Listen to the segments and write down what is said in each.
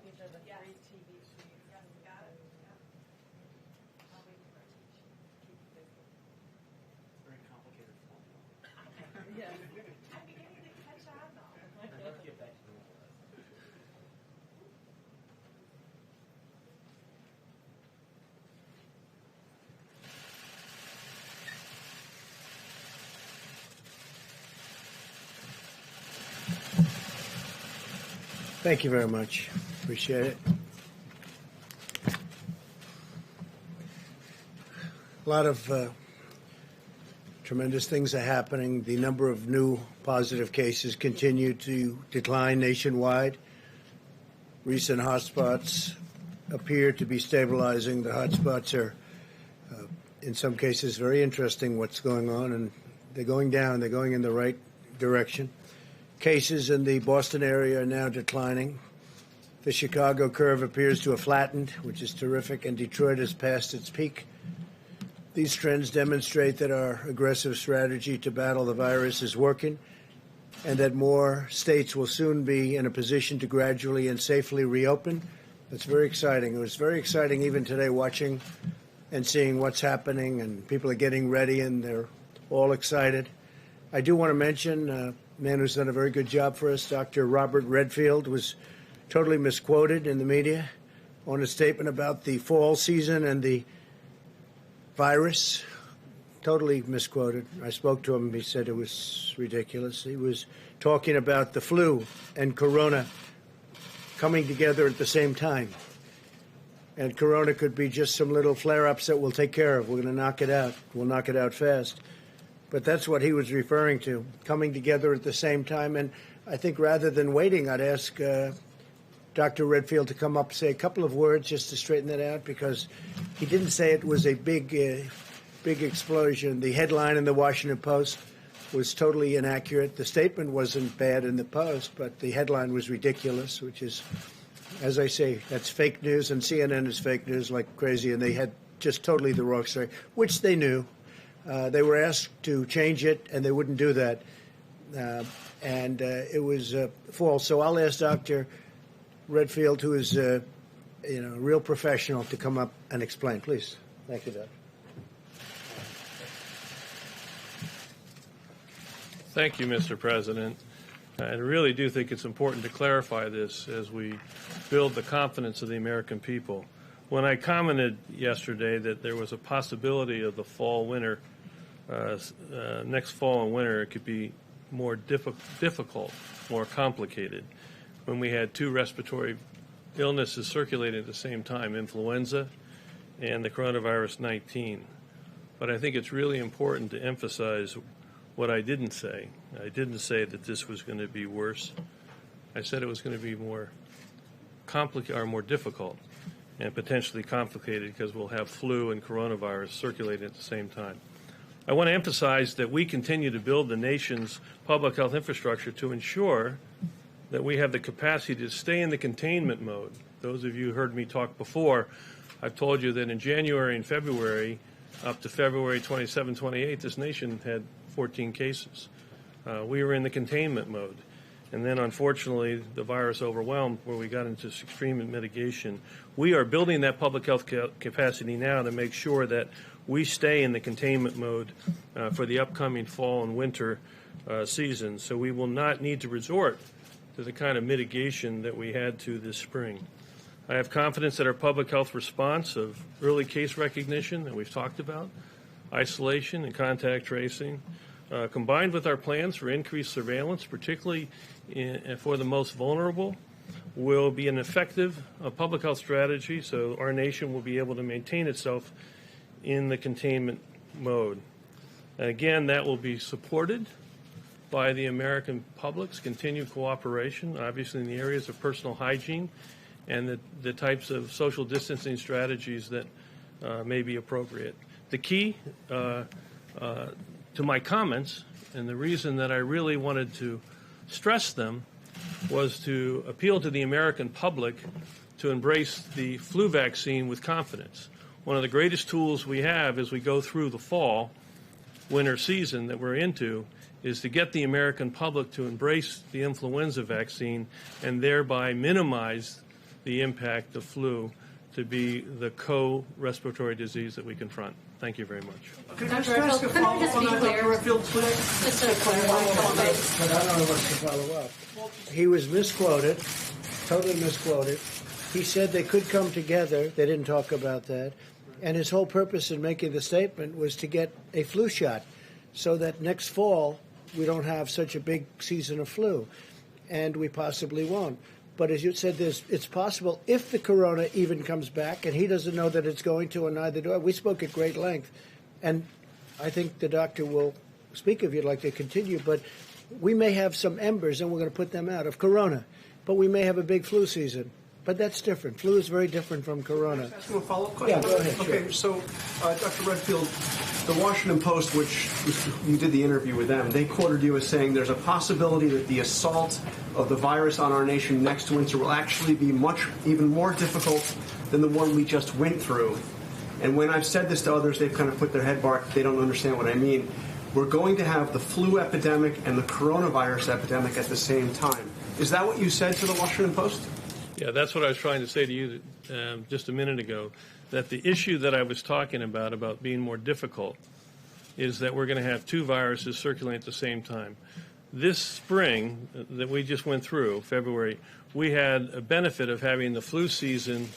These are the Yes. 3 TV sheets. Yes, got it. Yep. I'll wait for it. Keep it busy. Very complicated formula. Yes. I'm beginning to catch on though. Let's get back to normal. Thank you very much. Appreciate it. A lot of tremendous things are happening. The number of new positive cases continue to decline nationwide. Recent hotspots appear to be stabilizing. The hotspots are, in some cases, very interesting what's going on, and they're going down. They're going in the right direction. Cases in the Boston area are now declining. The Chicago curve appears to have flattened, which is terrific, and Detroit has passed its peak. These trends demonstrate that our aggressive strategy to battle the virus is working and that more states will soon be in a position to gradually and safely reopen. That's very exciting. It was very exciting even today watching and seeing what's happening, and people are getting ready and they're all excited. I do want to mention a man who's done a very good job for us, Dr. Robert Redfield, was totally misquoted in the media on a statement about the fall season and the virus. Totally misquoted. I spoke to him. He said it was ridiculous. He was talking about the flu and corona coming together at the same time. And corona could be just some little flare-ups that we'll take care of. We're going to knock it out. We'll knock it out fast. But that's what he was referring to, coming together at the same time. And I think rather than waiting, I'd ask Dr. Redfield to come up and say a couple of words just to straighten that out, because he didn't say it was a big explosion. The headline in the Washington Post was totally inaccurate. The statement wasn't bad in the Post, but the headline was ridiculous, which is, as I say, that's fake news, and CNN is fake news like crazy, and they had just totally the wrong story, which they knew. They were asked to change it, and they wouldn't do that. And it was false. So I'll ask Dr. Redfield, who is a real professional, to come up and explain. Please. Thank you, Doc. Thank you, Mr. President. I really do think it's important to clarify this as we build the confidence of the American people. When I commented yesterday that there was a possibility of the fall-winter, next fall and winter, it could be more difficult, more complicated. When we had 2 respiratory illnesses circulating at the same time, influenza and the coronavirus 19. But I think it's really important to emphasize what I didn't say. I didn't say that this was going to be worse. I said it was going to be more complicated or more difficult and potentially complicated because we'll have flu and coronavirus circulating at the same time. I want to emphasize that we continue to build the nation's public health infrastructure to ensure that we have the capacity to stay in the containment mode. Those of you who heard me talk before, I've told you that in January and February, up to February 27, 28, this nation had 14 cases. We were in the containment mode. And then, unfortunately, the virus overwhelmed where we got into extreme mitigation. We are building that public health capacity now to make sure that we stay in the containment mode for the upcoming fall and winter season. So we will not need to resort to the kind of mitigation that we had to this spring. I have confidence that our public health response of early case recognition that we've talked about, isolation and contact tracing, combined with our plans for increased surveillance, particularly for the most vulnerable, will be an effective public health strategy so our nation will be able to maintain itself in the containment mode. And again, that will be supported by the American public's continued cooperation, obviously in the areas of personal hygiene and the types of social distancing strategies that may be appropriate. The key to my comments, and the reason that I really wanted to stress them, was to appeal to the American public to embrace the flu vaccine with confidence. One of the greatest tools we have as we go through the fall, winter season that we're into is to get the American public to embrace the influenza vaccine and thereby minimize the impact of flu to be the co-respiratory disease that we confront. Thank you very much. Could I just ask a follow-up on that, Dr. Redfield, please? Just to clarify. But I don't know what's to follow up. He was misquoted, totally misquoted. He said they could come together. They didn't talk about that. And his whole purpose in making the statement was to get a flu shot so that next fall we don't have such a big season of flu. And we possibly won't. But as you said, it's possible if the corona even comes back, and he doesn't know that it's going to, and neither do I. We spoke at great length. And I think the doctor will speak if you'd like to continue. But we may have some embers, and we're going to put them out, of corona. But we may have a big flu season. But that's different. Flu is very different from corona. Ask you a follow-up question? Yeah, go ahead. Okay, Sure. so Dr. Redfield, the Washington Post, which you did the interview with them, they quoted you as saying there's a possibility that the assault of the virus on our nation next winter will actually be even more difficult than the one we just went through. And when I've said this to others, they've kind of put their head back. They don't understand what I mean. We're going to have the flu epidemic and the coronavirus epidemic at the same time. Is that what you said to the Washington Post? Yeah, that's what I was trying to say to you just a minute ago, that the issue that I was talking about being more difficult, is that we're going to have two viruses circulating at the same time. This spring that we just went through, February, we had a benefit of having the flu season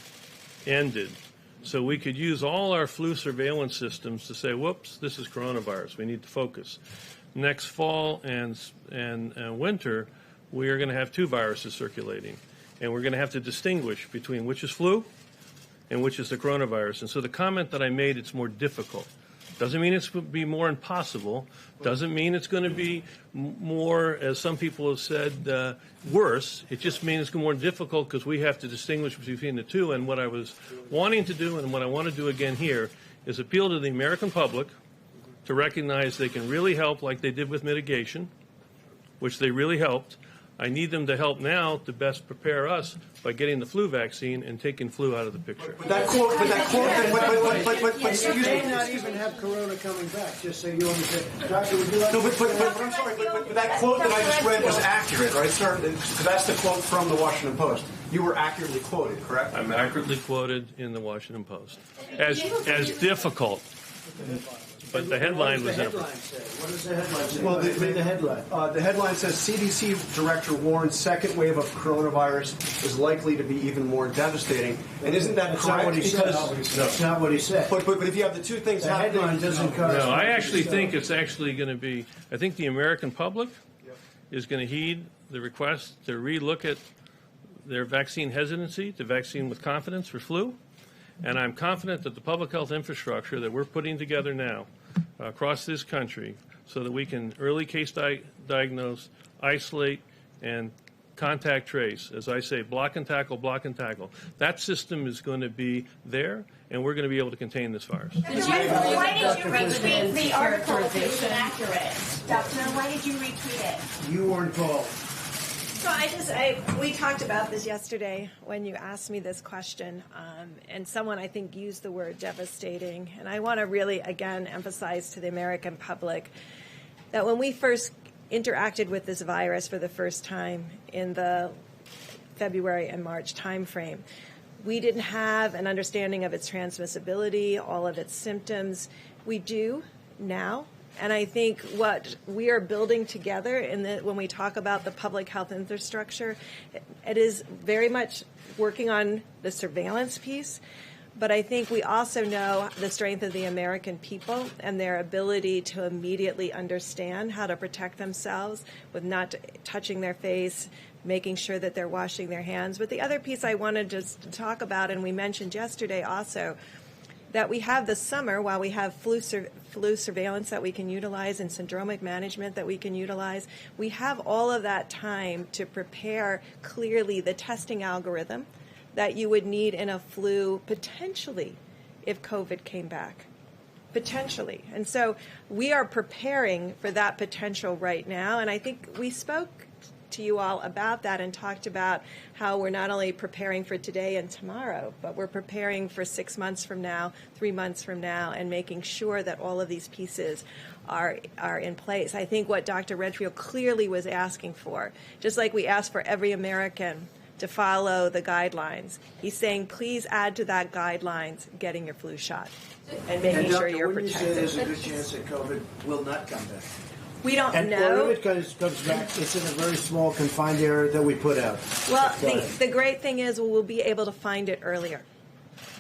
ended. So we could use all our flu surveillance systems to say, whoops, this is coronavirus. We need to focus. Next fall and winter, we are going to have two viruses circulating. And we're going to have to distinguish between which is flu and which is the coronavirus. And so the comment that I made, it's more difficult. Doesn't mean it's going to be more impossible. Doesn't mean it's going to be more, as some people have said, worse. It just means it's more difficult because we have to distinguish between the two. And what I was wanting to do and what I want to do again here is appeal to the American public to recognize they can really help like they did with mitigation, which they really helped. I need them to help now to best prepare us by getting the flu vaccine and taking flu out of the picture. But excuse You me. may not even have corona coming back, just so you understand. Doctor, would you like No, to but I'm sorry, but that quote that I just read was accurate, right, sir? That's the quote from the Washington Post. You were accurately quoted, correct? I'm accurately quoted in the Washington Post as difficult. But the headline was What does the headline say? Well, Read the headline. The headline says CDC director warns second wave of coronavirus is likely to be even more devastating. And isn't that That's correct? not what he said. That's not what he said. But if you have the two things The happening, headline doesn't cover. No, I actually think it's actually going to be, I think the American public is going to heed the request to relook at their vaccine hesitancy to vaccine with confidence for flu. And I'm confident that the public health infrastructure that we're putting together now across this country so that we can early case diagnose, isolate, and contact trace, as I say, block and tackle, that system is going to be there, and we're going to be able to contain this virus. Why did you retweet the article if it was inaccurate? Doctor, why did you retweet it? You weren't called. So we talked about this yesterday when you asked me this question, and someone I think used the word devastating. And I want to really, again, emphasize to the American public that when we first interacted with this virus for the first time in the February and March timeframe, we didn't have an understanding of its transmissibility, all of its symptoms. We do now. And I think what we are building together when we talk about the public health infrastructure, it is very much working on the surveillance piece. But I think we also know the strength of the American people and their ability to immediately understand how to protect themselves with not touching their face, making sure that they're washing their hands. But the other piece I wanted just to talk about, and we mentioned yesterday also, that we have this summer, while we have flu surveillance that we can utilize and syndromic management that we can utilize, we have all of that time to prepare clearly the testing algorithm that you would need in a flu potentially if COVID came back. Potentially. And so we are preparing for that potential right now. And I think we spoke to you all about that and talked about how we're not only preparing for today and tomorrow, but we're preparing for 6 months from now, 3 months from now, and making sure that all of these pieces are in place. I think what Dr. Redfield clearly was asking for, just like we asked for every American to follow the guidelines. He's saying, please add to that guidelines getting your flu shot and making sure you're wouldn't protected. you say there's a good chance that COVID will not come back? We don't And know. or if it comes back, it's in a very small, confined area that we put out. Well, the great thing is we'll be able to find it earlier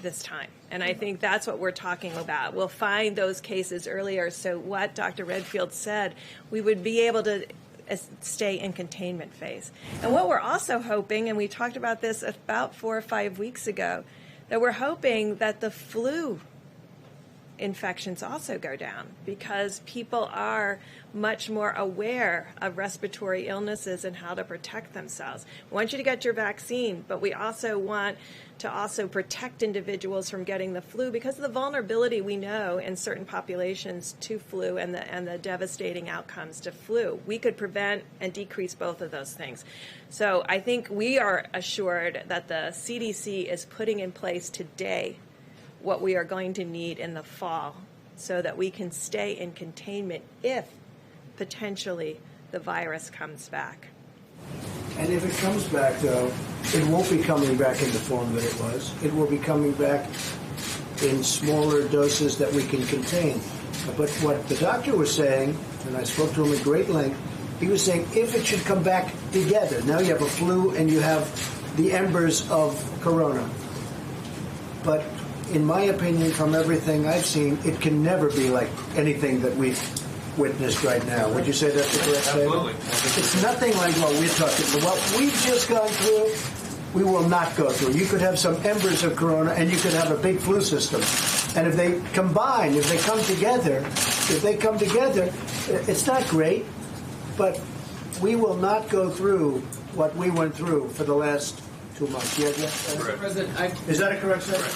this time. And I think that's what we're talking about. We'll find those cases earlier. So what Dr. Redfield said, we would be able to stay in containment phase. And what we're also hoping, and we talked about this about 4 or 5 weeks ago, that we're hoping that the flu infections also go down because people are much more aware of respiratory illnesses and how to protect themselves. We want you to get your vaccine, but we also want to also protect individuals from getting the flu because of the vulnerability we know in certain populations to flu and the devastating outcomes to flu. We could prevent and decrease both of those things. So I think we are assured that the CDC is putting in place today what we are going to need in the fall so that we can stay in containment if potentially the virus comes back. And if it comes back, though, it won't be coming back in the form that it was. It will be coming back in smaller doses that we can contain. But what the doctor was saying, and I spoke to him at great length, he was saying if it should come back together, now you have a flu and you have the embers of corona. But in my opinion, from everything I've seen, it can never be like anything that we've witnessed right now. Would you say that's the correct statement? Absolutely. It's nothing like what we're talking about. What we've just gone through, we will not go through. You could have some embers of corona, and you could have a big flu system. And if they combine, if they come together, it's not great, but we will not go through what we went through for the last 2 months. Mr. President, Is that a correct statement?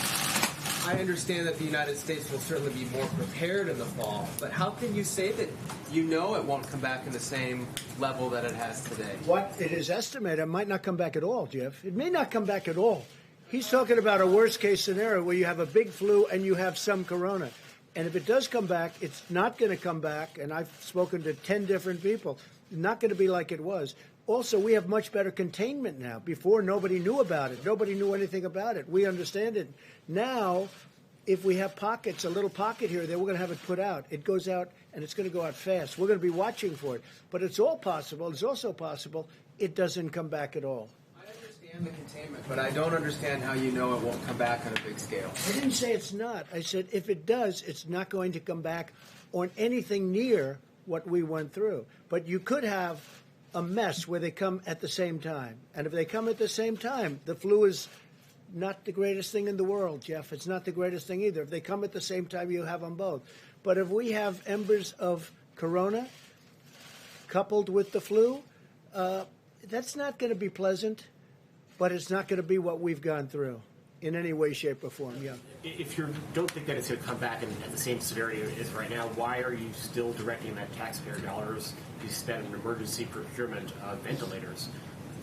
I understand that the United States will certainly be more prepared in the fall, but how can you say that you know it won't come back in the same level that it has today? What it is estimated, it might not come back at all, Jeff. It may not come back at all. He's talking about a worst-case scenario where you have a big flu and you have some corona. And if it does come back, it's not going to come back, and I've spoken to 10 different people, not going to be like it was. Also, we have much better containment now. Before, nobody knew about it. Nobody knew anything about it. We understand it. Now, if we have pockets, a little pocket here, then we're going to have it put out. It goes out, and it's going to go out fast. We're going to be watching for it. But it's all possible. It's also possible it doesn't come back at all. I understand the containment, but I don't understand how you know it won't come back on a big scale. I didn't say it's not. I said if it does, it's not going to come back on anything near what we went through. But you could have a mess where they come at the same time. And if they come at the same time, the flu is not the greatest thing in the world, Jeff. It's not the greatest thing either. If they come at the same time, you have them both. But if we have embers of corona coupled with the flu, that's not going to be pleasant, but it's not going to be what we've gone through in any way, shape, or form. Yeah. If you don't think that it's going to come back at the same severity it is right now, why are you still directing that taxpayer dollars to spend on emergency procurement of ventilators?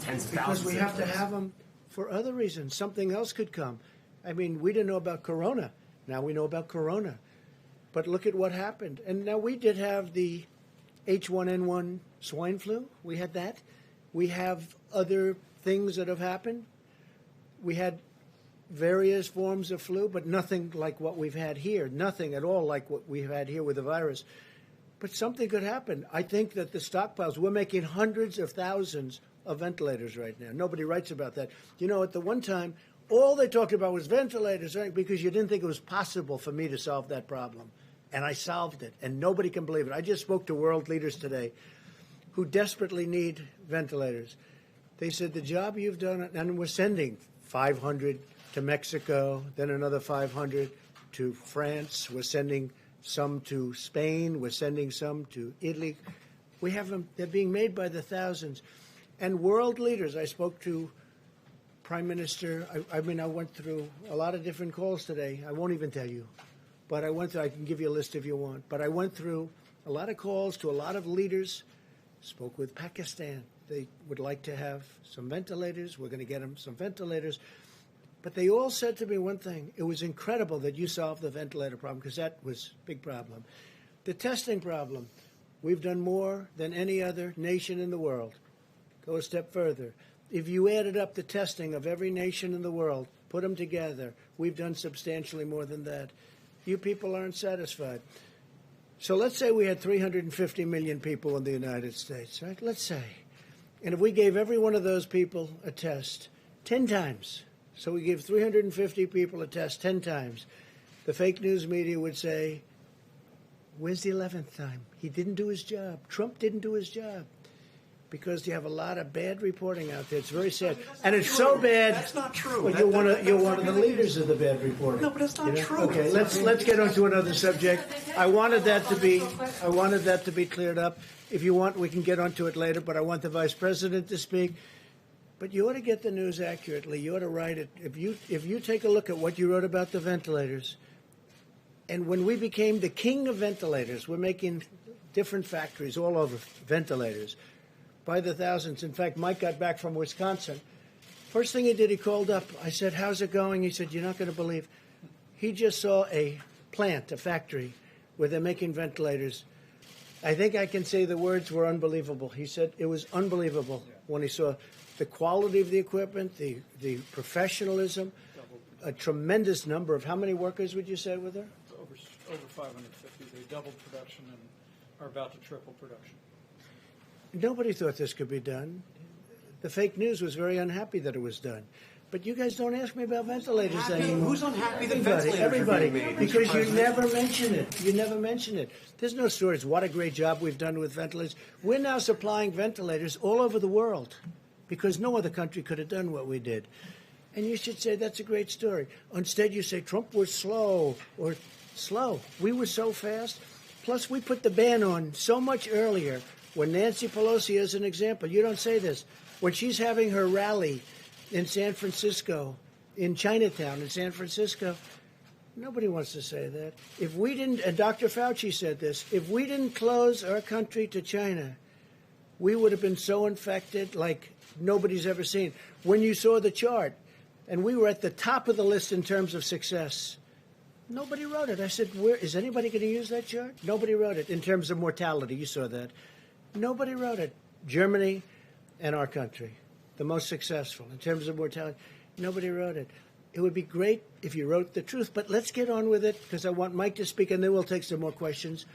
Tens of thousands. Because we have to have them for other reasons. Something else could come. I mean, we didn't know about corona. Now we know about corona. But look at what happened. And now we did have the H1N1 swine flu. We had that. We have other things that have happened. We had various forms of flu, but nothing like what we've had here. Nothing at all like what we've had here with the virus. But something could happen. I think that the stockpiles, we're making hundreds of thousands of ventilators right now. Nobody writes about that. You know, at the one time, all they talked about was ventilators, right? Because you didn't think it was possible for me to solve that problem. And I solved it, and nobody can believe it. I just spoke to world leaders today who desperately need ventilators. They said, the job you've done, and we're sending 500 to Mexico, then another 500 to France. We're sending some to Spain. We're sending some to Italy. We have them. They're being made by the thousands. And world leaders, I spoke to Prime Minister. I went through a lot of different calls today. I won't even tell you. But I can give you a list if you want. But I went through a lot of calls to a lot of leaders, spoke with Pakistan. They would like to have some ventilators. We're going to get them some ventilators. But they all said to me one thing. It was incredible that you solved the ventilator problem, because that was a big problem. The testing problem. We've done more than any other nation in the world. Go a step further. if you added up the testing of every nation in the world, put them together, we've done substantially more than that. You people aren't satisfied. So let's say we had 350 million people in the United States, right? Let's say. And if we gave every one of those people a test 10 times, so we give 350 people a test 10 times, the fake news media would say, where's the 11th time? He didn't do his job. Trump didn't do his job. Because you have a lot of bad reporting out there. It's very sad. And it's so bad. That's not true. Well, you're one of the leaders of the bad reporting. No, but it's not true. Okay, let's get on to another subject. I wanted that to be cleared up. If you want, we can get onto it later, but I want the Vice President to speak. But you ought to get the news accurately. You ought to write it. If you take a look at what you wrote about the ventilators, and when we became the king of ventilators, we're making different factories all over ventilators by the thousands. In fact, Mike got back from Wisconsin. First thing he did, he called up. I said, how's it going? He said, you're not going to believe. He just saw a plant, a factory, where they're making ventilators. I think I can say the words were unbelievable. He said it was unbelievable when he saw the quality of the equipment, the professionalism, a tremendous number of, how many workers would you say were there? Over 550. They doubled production and are about to triple production. Nobody thought this could be done. The fake news was very unhappy that it was done. But you guys don't ask me about ventilators anymore. Who's unhappy that ventilators everybody, are being made? because you never mention it. You never mention it. There's no stories. What a great job we've done with ventilators. We're now supplying ventilators all over the world because no other country could have done what we did. And you should say that's a great story. Instead, you say Trump was slow or slow. We were so fast. Plus, we put the ban on so much earlier. When Nancy Pelosi, as an example, you don't say this, when she's having her rally in San Francisco, in Chinatown, in San Francisco, nobody wants to say that. If we didn't, and Dr. Fauci said this, if we didn't close our country to China, we would have been so infected like nobody's ever seen. When you saw the chart, and we were at the top of the list in terms of success, nobody wrote it. I said, where is anybody going to use that chart? Nobody wrote it in terms of mortality. You saw that. Nobody wrote it. Germany and our country, the most successful in terms of mortality. Nobody wrote it. It would be great if you wrote the truth, but let's get on with it because I want Mike to speak, and then we'll take some more questions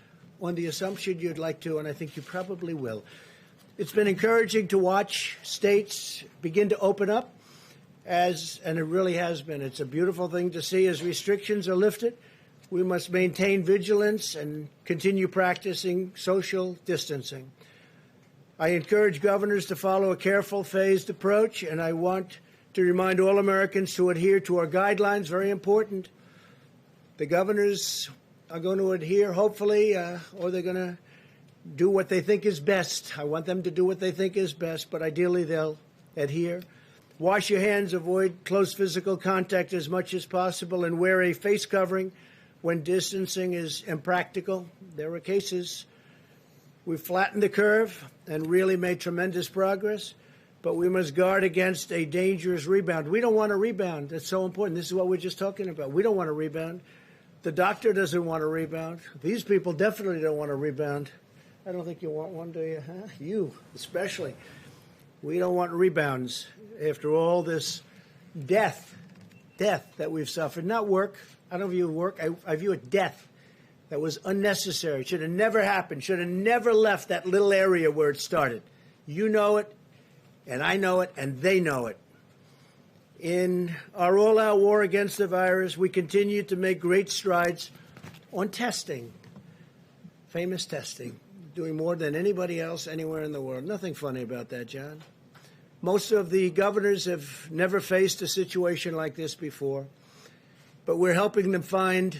on the assumption you'd like to, and I think you probably will. It's been encouraging to watch states begin to open up, and it really has been. It's a beautiful thing to see as restrictions are lifted. We must maintain vigilance and continue practicing social distancing. I encourage governors to follow a careful, phased approach, and I want to remind all Americans to adhere to our guidelines, very important. The governors are going to adhere, hopefully, or they're going to do what they think is best. I want them to do what they think is best, but ideally they'll adhere. Wash your hands, avoid close physical contact as much as possible, and wear a face covering when distancing is impractical. There are cases. We've flattened the curve and really made tremendous progress, but we must guard against a dangerous rebound. We don't want a rebound. That's so important. This is what we're just talking about. We don't want a rebound. The doctor doesn't want a rebound. These people definitely don't want a rebound. I don't think you want one, do you? Huh? You, especially. We don't want rebounds after all this death that we've suffered. Not work. I don't view work. I view it death. That was unnecessary. Should have never happened. Should have never left that little area where it started. You know it, and I know it, and they know it. In our all-out war against the virus, we continue to make great strides on testing, famous testing, doing more than anybody else anywhere in the world. Nothing funny about that, John. Most of the governors have never faced a situation like this before, but we're helping them find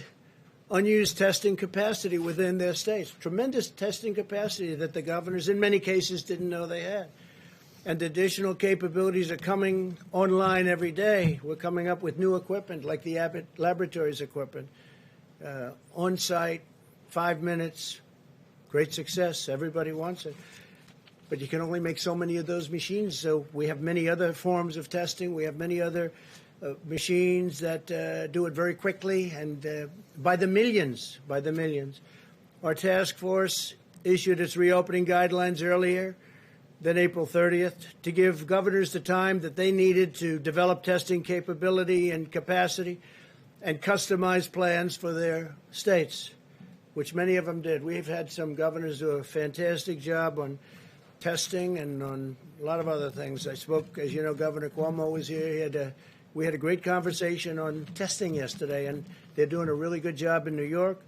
unused testing capacity within their states, tremendous testing capacity that the governors in many cases didn't know they had. And additional capabilities are coming online every day. We're coming up with new equipment like the Abbott Laboratories equipment, on-site, 5 minutes, great success. Everybody wants it. But you can only make so many of those machines, so we have many other forms of testing. We have many other machines that do it very quickly and by the millions. Our task force issued its reopening guidelines earlier than April 30th, to give governors the time that they needed to develop testing capability and capacity and customize plans for their states, which many of them did. We've had some governors do a fantastic job on testing and on a lot of other things. I spoke, as you know, Governor Cuomo was here. We had a great conversation on testing yesterday, and they're doing a really good job in New York.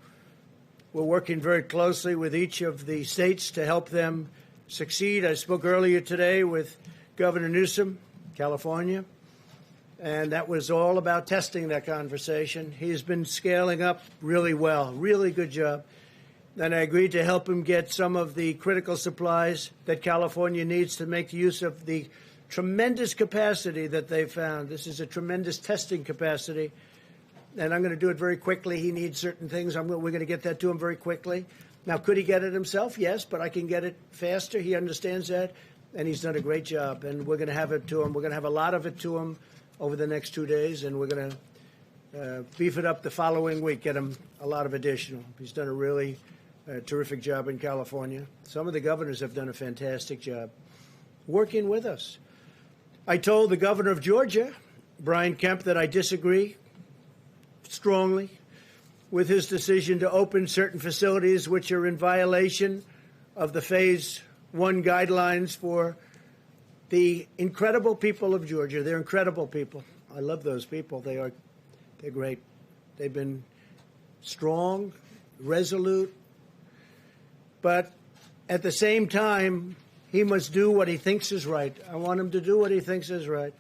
We're working very closely with each of the states to help them succeed. I spoke earlier today with Governor Newsom, California, and that was all about testing, that conversation. He's been scaling up really well, really good job. And I agreed to help him get some of the critical supplies that California needs to make use of the tremendous capacity that they found. This is a tremendous testing capacity, and I'm going to do it very quickly. He needs certain things. We're going to get that to him very quickly. Now, could he get it himself? Yes, but I can get it faster. He understands that, and he's done a great job, and we're going to have it to him. We're going to have a lot of it to him over the next 2 days, and we're going to beef it up the following week, get him a lot of additional. He's done a really terrific job in California. Some of the governors have done a fantastic job working with us. I told the governor of Georgia, Brian Kemp, that I disagree strongly with his decision to open certain facilities which are in violation of the Phase 1 guidelines for the incredible people of Georgia. They're incredible people. I love those people. They're great. They've been strong, resolute, but at the same time, he must do what he thinks is right. I want him to do what he thinks is right.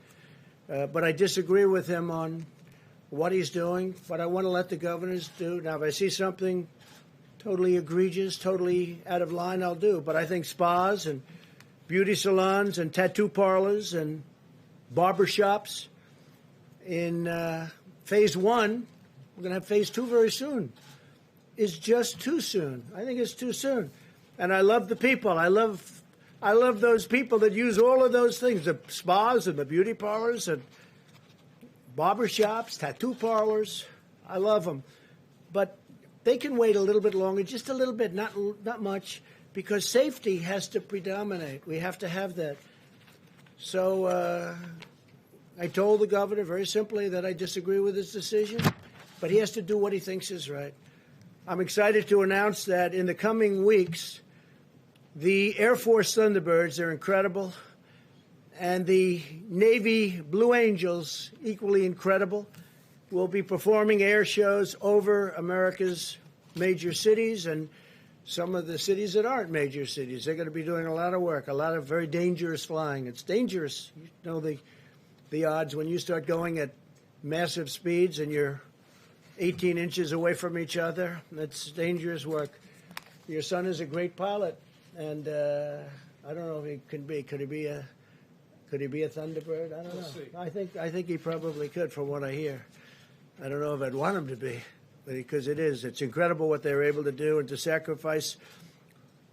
But I disagree with him on what he's doing, but I want to let the governors do. Now, if I see something totally egregious, totally out of line, I'll do. But I think spas and beauty salons and tattoo parlors and barber shops in Phase 1, we're going to have Phase 2 very soon, is just too soon. I think it's too soon. And I love the people. I love those people that use all of those things, the spas and the beauty parlors and barber shops, tattoo parlors. I love them. But they can wait a little bit longer, just a little bit, not much, because safety has to predominate. We have to have that. So I told the governor very simply that I disagree with his decision, but he has to do what he thinks is right. I'm excited to announce that in the coming weeks, the Air Force Thunderbirds, they're incredible, and the Navy Blue Angels, equally incredible, will be performing air shows over America's major cities and some of the cities that aren't major cities. They're going to be doing a lot of work, a lot of very dangerous flying. It's dangerous. You know the odds when you start going at massive speeds and you're 18 inches away from each other. That's dangerous work. Your son is a great pilot, and I don't know if he can be. Could he be a Thunderbird? I don't know. See. I think he probably could, from what I hear. I don't know if I'd want him to be, because it's incredible what they're able to do, and to sacrifice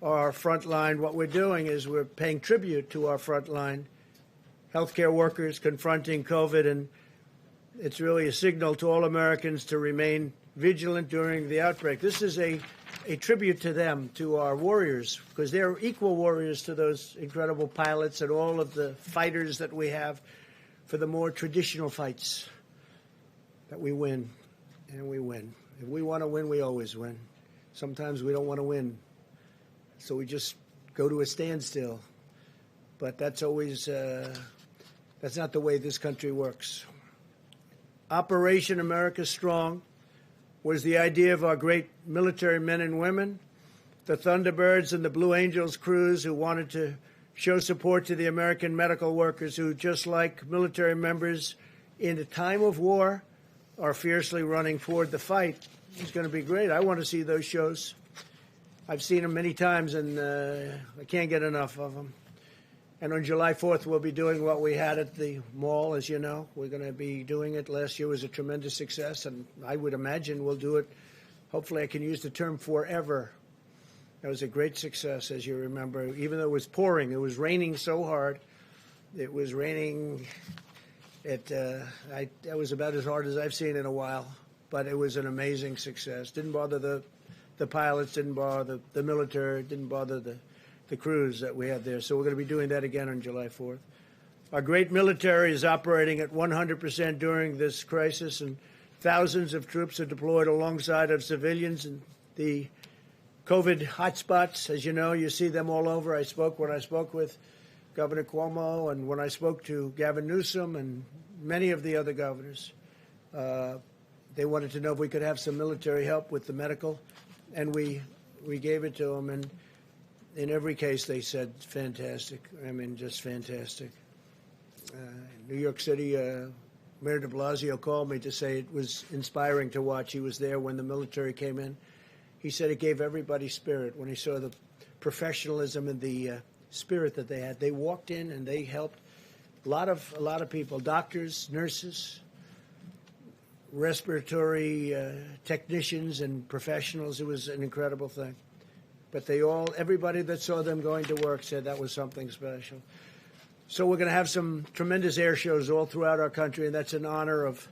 our front line. What we're doing is we're paying tribute to our front line healthcare workers confronting COVID, and it's really a signal to all Americans to remain vigilant during the outbreak. This is a tribute to them, to our warriors, because they're equal warriors to those incredible pilots and all of the fighters that we have for the more traditional fights that we win, and we win. If we want to win, we always win. Sometimes we don't want to win, so we just go to a standstill. But that's always that's not the way this country works. Operation America Strong was the idea of our great military men and women, the Thunderbirds and the Blue Angels crews, who wanted to show support to the American medical workers who, just like military members in a time of war, are fiercely running forward the fight. It's going to be great. I want to see those shows. I've seen them many times, and I can't get enough of them. And on July 4th, we'll be doing what we had at the mall, as you know. We're going to be doing it. Last year was a tremendous success, and I would imagine we'll do it. Hopefully I can use the term forever. That was a great success, as you remember. Even though it was pouring, it was raining so hard. It was raining. That was about as hard as I've seen in a while. But it was an amazing success. Didn't bother the pilots, didn't bother the military, didn't bother the the crews that we had there. So we're going to be doing that again on July 4th. Our great military is operating at 100% during this crisis, and thousands of troops are deployed alongside of civilians in the COVID hotspots. As you know, you see them all over. When I spoke with Governor Cuomo, and when I spoke to Gavin Newsom and many of the other governors, they wanted to know if we could have some military help with the medical, and we gave it to them. And in every case, they said, fantastic. I mean, just fantastic. New York City, Mayor de Blasio called me to say it was inspiring to watch. He was there when the military came in. He said it gave everybody spirit when he saw the professionalism and the spirit that they had. They walked in and they helped a lot of people, doctors, nurses, respiratory technicians and professionals. It was an incredible thing. But everybody that saw them going to work said that was something special. So we're going to have some tremendous air shows all throughout our country, and that's in honor of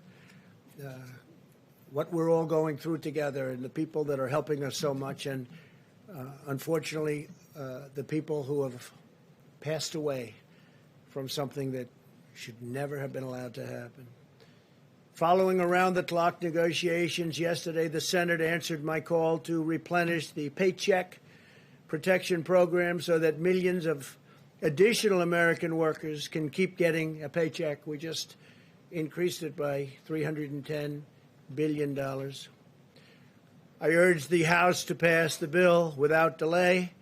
what we're all going through together and the people that are helping us so much. And unfortunately, the people who have passed away from something that should never have been allowed to happen. Following around-the-clock negotiations yesterday, the Senate answered my call to replenish the Paycheck Protection Program so that millions of additional American workers can keep getting a paycheck. We just increased it by $310 billion. I urge the House to pass the bill without delay.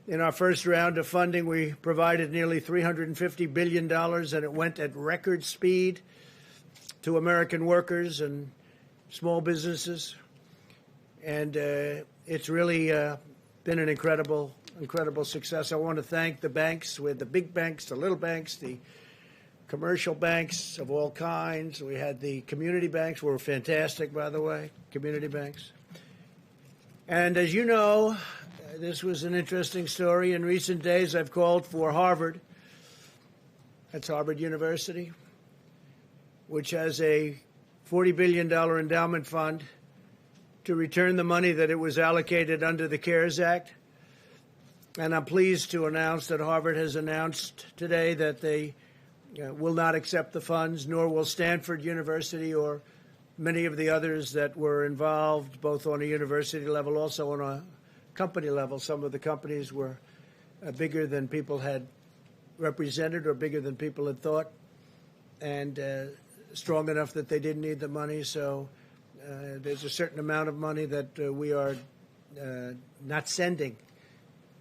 In our first round of funding, we provided nearly $350 billion, and it went at record speed to American workers and small businesses. And it's really been an incredible success. I want to thank the banks, with the big banks, the little banks, the commercial banks of all kinds. We had the community banks, were fantastic, by the way, community banks. And as you know, this was an interesting story. In recent days, I've called for Harvard, that's Harvard University, which has a $40 billion endowment fund, to return the money that it was allocated under the CARES Act. And I'm pleased to announce that Harvard has announced today that they will not accept the funds, nor will Stanford University or many of the others that were involved, both on a university level, also on a company level. Some of the companies were bigger than people had represented or bigger than people had thought, and strong enough that they didn't need the money. So there's a certain amount of money that we are not sending.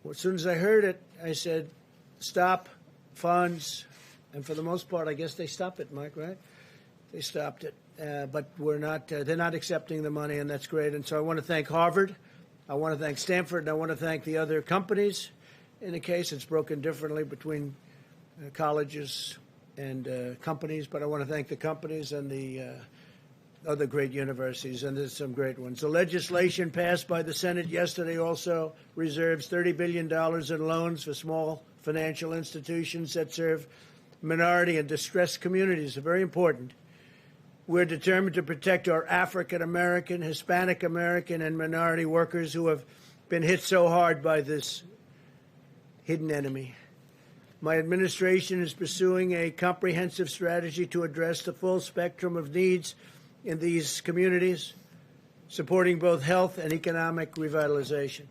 Well, as soon as I heard it, I said, stop funds. And for the most part, I guess they stopped it, Mike, right? They stopped it. But they're not accepting the money, and that's great. And so I want to thank Harvard. I want to thank Stanford, and I want to thank the other companies. In the case, it's broken differently between colleges and companies, but I want to thank the companies and the other great universities, and there's some great ones. The legislation passed by the Senate yesterday also reserves $30 billion in loans for small financial institutions that serve minority and distressed communities. They're very important. We're determined to protect our African American, Hispanic American, and minority workers who have been hit so hard by this hidden enemy. My administration is pursuing a comprehensive strategy to address the full spectrum of needs in these communities, supporting both health and economic revitalization.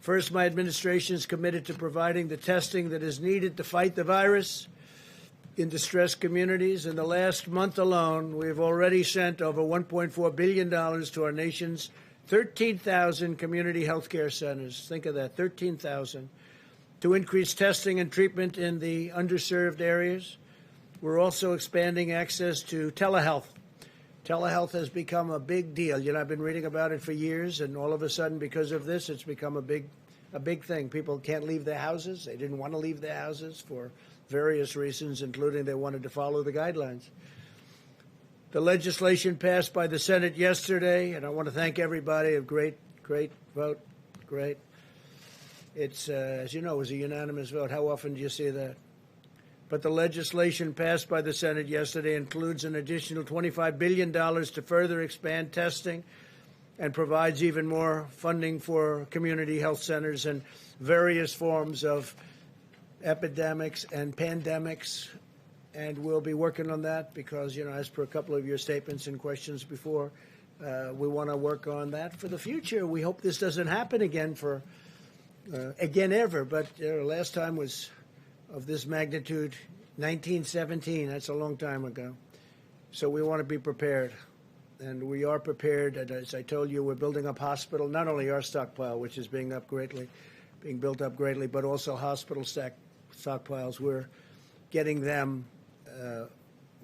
First, my administration is committed to providing the testing that is needed to fight the virus in distressed communities. In the last month alone, we have already sent over $1.4 billion to our nation's 13,000 community health care centers. Think of that, 13,000, to increase testing and treatment in the underserved areas. We're also expanding access to telehealth. Telehealth has become a big deal. You know, I've been reading about it for years, and all of a sudden, because of this, it's become a big thing. People can't leave their houses. They didn't want to leave their houses for various reasons, including they wanted to follow the guidelines. The legislation passed by the Senate yesterday, and I want to thank everybody. A great vote. Great. It's, as you know, it was a unanimous vote. How often do you see that? But the legislation passed by the Senate yesterday includes an additional $25 billion to further expand testing and provides even more funding for community health centers and various forms of epidemics and pandemics. And we'll be working on that because, as per a couple of your statements and questions before, we want to work on that for the future. We hope this doesn't happen again ever. But last time was of this magnitude, 1917. That's a long time ago. So we want to be prepared. And we are prepared. And as I told you, we're building up hospital, not only our stockpile, which is being built up greatly, but also hospital stockpiles. We're getting them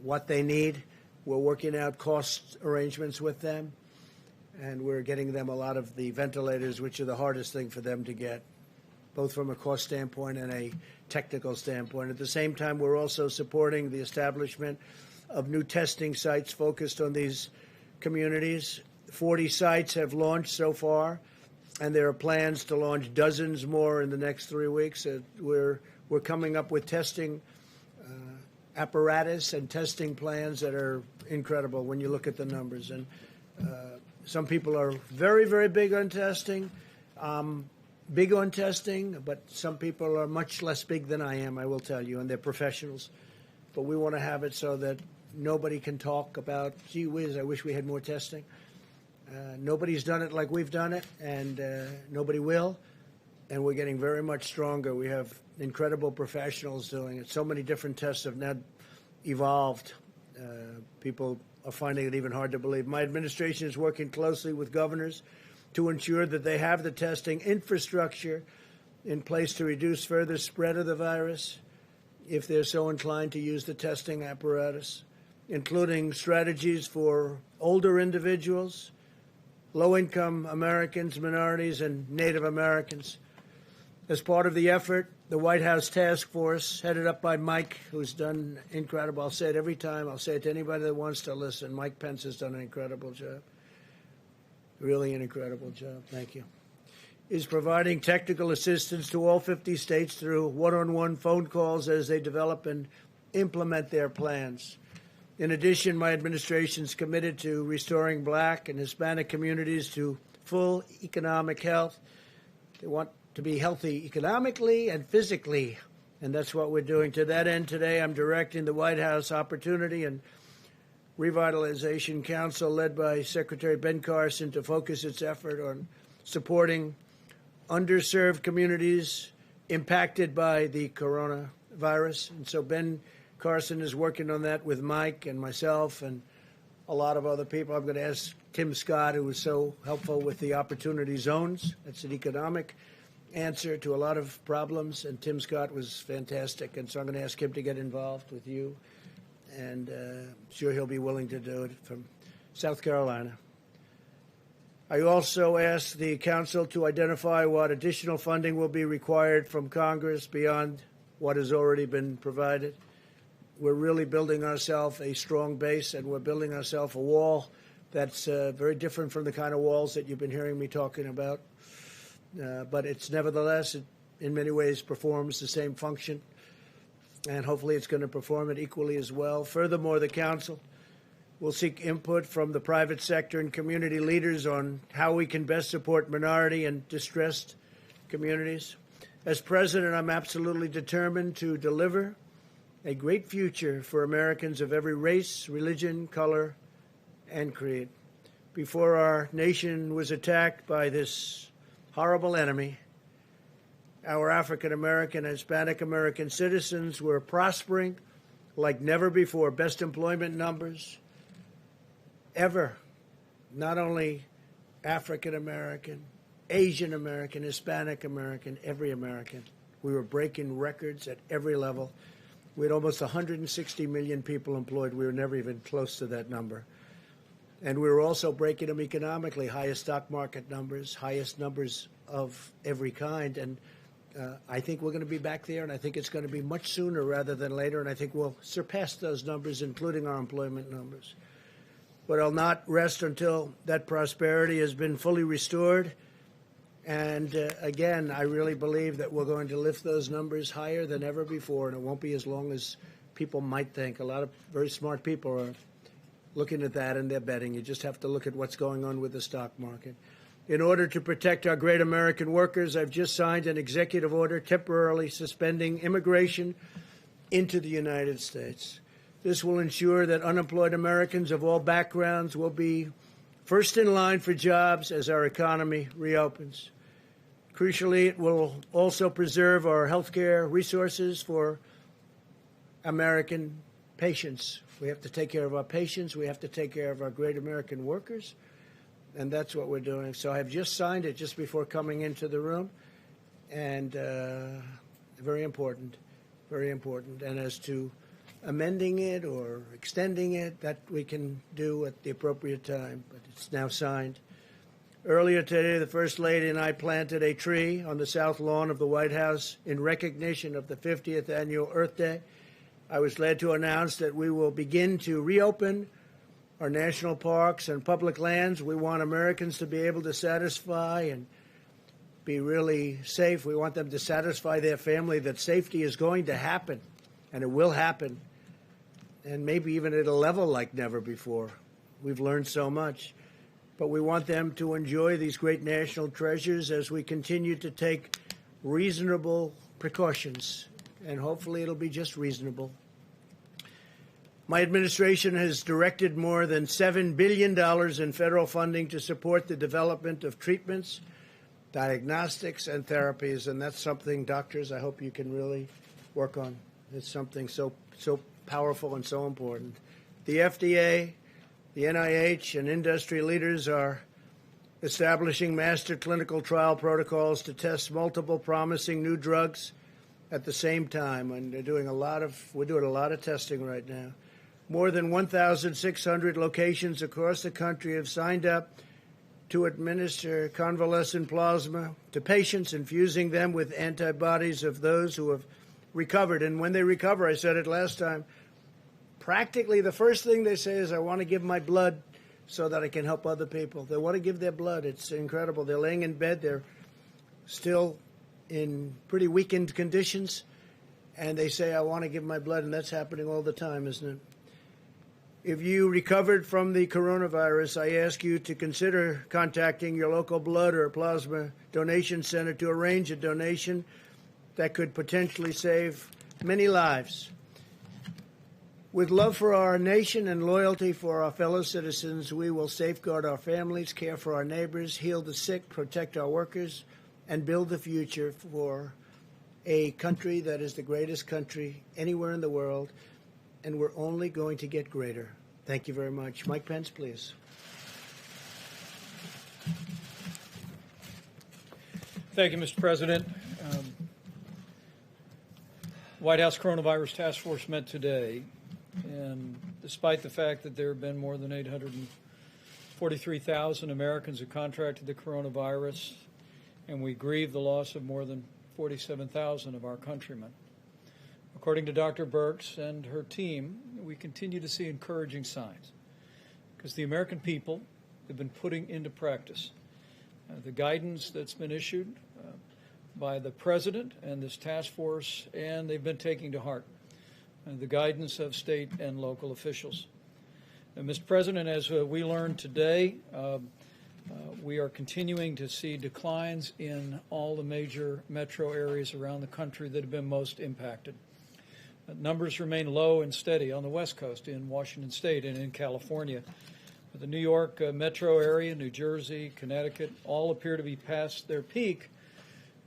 what they need. We're working out cost arrangements with them, and we're getting them a lot of the ventilators, which are the hardest thing for them to get, both from a cost standpoint and a technical standpoint. At the same time, we're also supporting the establishment of new testing sites focused on these communities. 40 sites have launched so far, and there are plans to launch dozens more in the next 3 weeks. We're coming up with testing apparatus and testing plans that are incredible when you look at the numbers. And some people are very, very big on testing, but some people are much less big than I am, I will tell you, and they're professionals. But we want to have it so that nobody can talk about, gee whiz, I wish we had more testing. Nobody's done it like we've done it, and nobody will. And we're getting very much stronger. We have incredible professionals doing it. So many different tests have now evolved. People are finding it even hard to believe. My administration is working closely with governors to ensure that they have the testing infrastructure in place to reduce further spread of the virus if they're so inclined to use the testing apparatus, including strategies for older individuals, low-income Americans, minorities, and Native Americans. As part of the effort, the White House task force, headed up by Mike, who's done incredible. I'll say it every time. I'll say it to anybody that wants to listen. Mike Pence has done an incredible job. Really an incredible job. Thank you. Is providing technical assistance to all 50 states through one-on-one phone calls as they develop and implement their plans. In addition, my administration is committed to restoring Black and Hispanic communities to full economic health. They want to be healthy economically and physically, and that's what we're doing. To that end, today I'm directing the White House Opportunity and Revitalization Council, led by Secretary Ben Carson, to focus its effort on supporting underserved communities impacted by the coronavirus. And so Ben Carson is working on that with Mike and myself and a lot of other people. I'm going to ask Tim Scott, who was so helpful with the opportunity zones. That's an economic answer to a lot of problems, and Tim Scott was fantastic. And so I'm going to ask him to get involved with you, and I'm sure he'll be willing to do it from South Carolina. I also asked the Council to identify what additional funding will be required from Congress beyond what has already been provided. We're really building ourselves a strong base, and we're building ourselves a wall that's very different from the kind of walls that you've been hearing me talking about. But it's nevertheless, it in many ways performs the same function, and hopefully it's going to perform it equally as well. Furthermore, the Council will seek input from the private sector and community leaders on how we can best support minority and distressed communities. As President, I'm absolutely determined to deliver a great future for Americans of every race, religion, color, and creed. Before our nation was attacked by this horrible enemy, our African American and Hispanic American citizens were prospering like never before. Best employment numbers ever. Not only African American, Asian American, Hispanic American, every American. We were breaking records at every level. We had almost 160 million people employed. We were never even close to that number. And we were also breaking them economically, highest stock market numbers, highest numbers of every kind. And I think we're going to be back there, and I think it's going to be much sooner rather than later, and I think we'll surpass those numbers, including our employment numbers. But I'll not rest until that prosperity has been fully restored. And again, I really believe that we're going to lift those numbers higher than ever before, and it won't be as long as people might think. A lot of very smart people are looking at that and they're betting. You just have to look at what's going on with the stock market. In order to protect our great American workers, I've just signed an executive order temporarily suspending immigration into the United States. This will ensure that unemployed Americans of all backgrounds will be first in line for jobs as our economy reopens. Crucially, it will also preserve our health care resources for American patients. We have to take care of our patients. We have to take care of our great American workers. And that's what we're doing. So I've just signed it just before coming into the room. And very important, very important. And as to amending it or extending it, that we can do at the appropriate time. But it's now signed. Earlier today, the First Lady and I planted a tree on the south lawn of the White House in recognition of the 50th annual Earth Day. I was led to announce that we will begin to reopen our national parks and public lands. We want Americans to be able to satisfy and be really safe. We want them to satisfy their family that safety is going to happen, and it will happen, and maybe even at a level like never before. We've learned so much. But we want them to enjoy these great national treasures as we continue to take reasonable precautions, and hopefully it'll be just reasonable. My administration has directed more than $7 billion in federal funding to support the development of treatments, diagnostics, and therapies, and that's something, doctors, I hope you can really work on. It's something so powerful and so important. The FDA, the NIH, and industry leaders are establishing master clinical trial protocols to test multiple promising new drugs at the same time, and we're doing a lot of testing right now. More than 1,600 locations across the country have signed up to administer convalescent plasma to patients, infusing them with antibodies of those who have recovered. And when they recover, I said it last time, practically the first thing they say is, I want to give my blood so that I can help other people. They want to give their blood. It's incredible. They're laying in bed. They're still in pretty weakened conditions, and they say, I want to give my blood, and that's happening all the time, isn't it? If you recovered from the coronavirus, I ask you to consider contacting your local blood or plasma donation center to arrange a donation that could potentially save many lives. With love for our nation and loyalty for our fellow citizens, we will safeguard our families, care for our neighbors, heal the sick, protect our workers, and build the future for a country that is the greatest country anywhere in the world, and we're only going to get greater. Thank you very much. Mike Pence, please. Thank you, Mr. President. White House Coronavirus Task Force met today, and despite the fact that there have been more than 843,000 Americans who contracted the coronavirus, and we grieve the loss of more than 47,000 of our countrymen. According to Dr. Birx and her team, we continue to see encouraging signs because the American people have been putting into practice the guidance that's been issued by the President and this task force, and they've been taking to heart the guidance of state and local officials. And Mr. President, as we learned today, we are continuing to see declines in all the major metro areas around the country that have been most impacted. Numbers remain low and steady on the West Coast, in Washington State and in California. The New York metro area, New Jersey, Connecticut, all appear to be past their peak.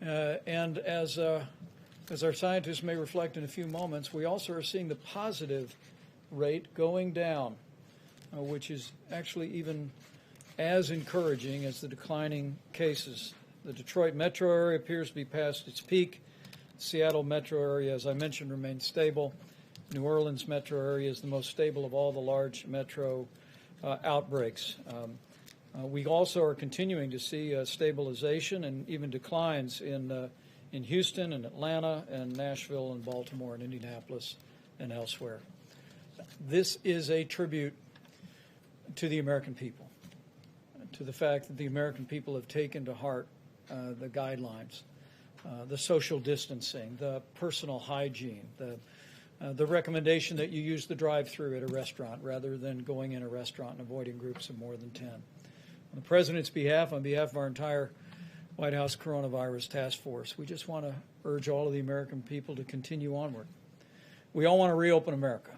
And as our scientists may reflect in a few moments, we also are seeing the positive rate going down, which is actually even as encouraging as the declining cases. The Detroit metro area appears to be past its peak. Seattle metro area, as I mentioned, remains stable. New Orleans metro area is the most stable of all the large metro outbreaks. We also are continuing to see stabilization and even declines in Houston and Atlanta and Nashville and Baltimore and Indianapolis and elsewhere. This is a tribute to the American people, to the fact that the American people have taken to heart the guidelines, the social distancing, the personal hygiene, the the recommendation that you use the drive-through at a restaurant rather than going in a restaurant and avoiding groups of more than 10. On the President's behalf, on behalf of our entire White House Coronavirus Task Force, we just want to urge all of the American people to continue onward. We all want to reopen America,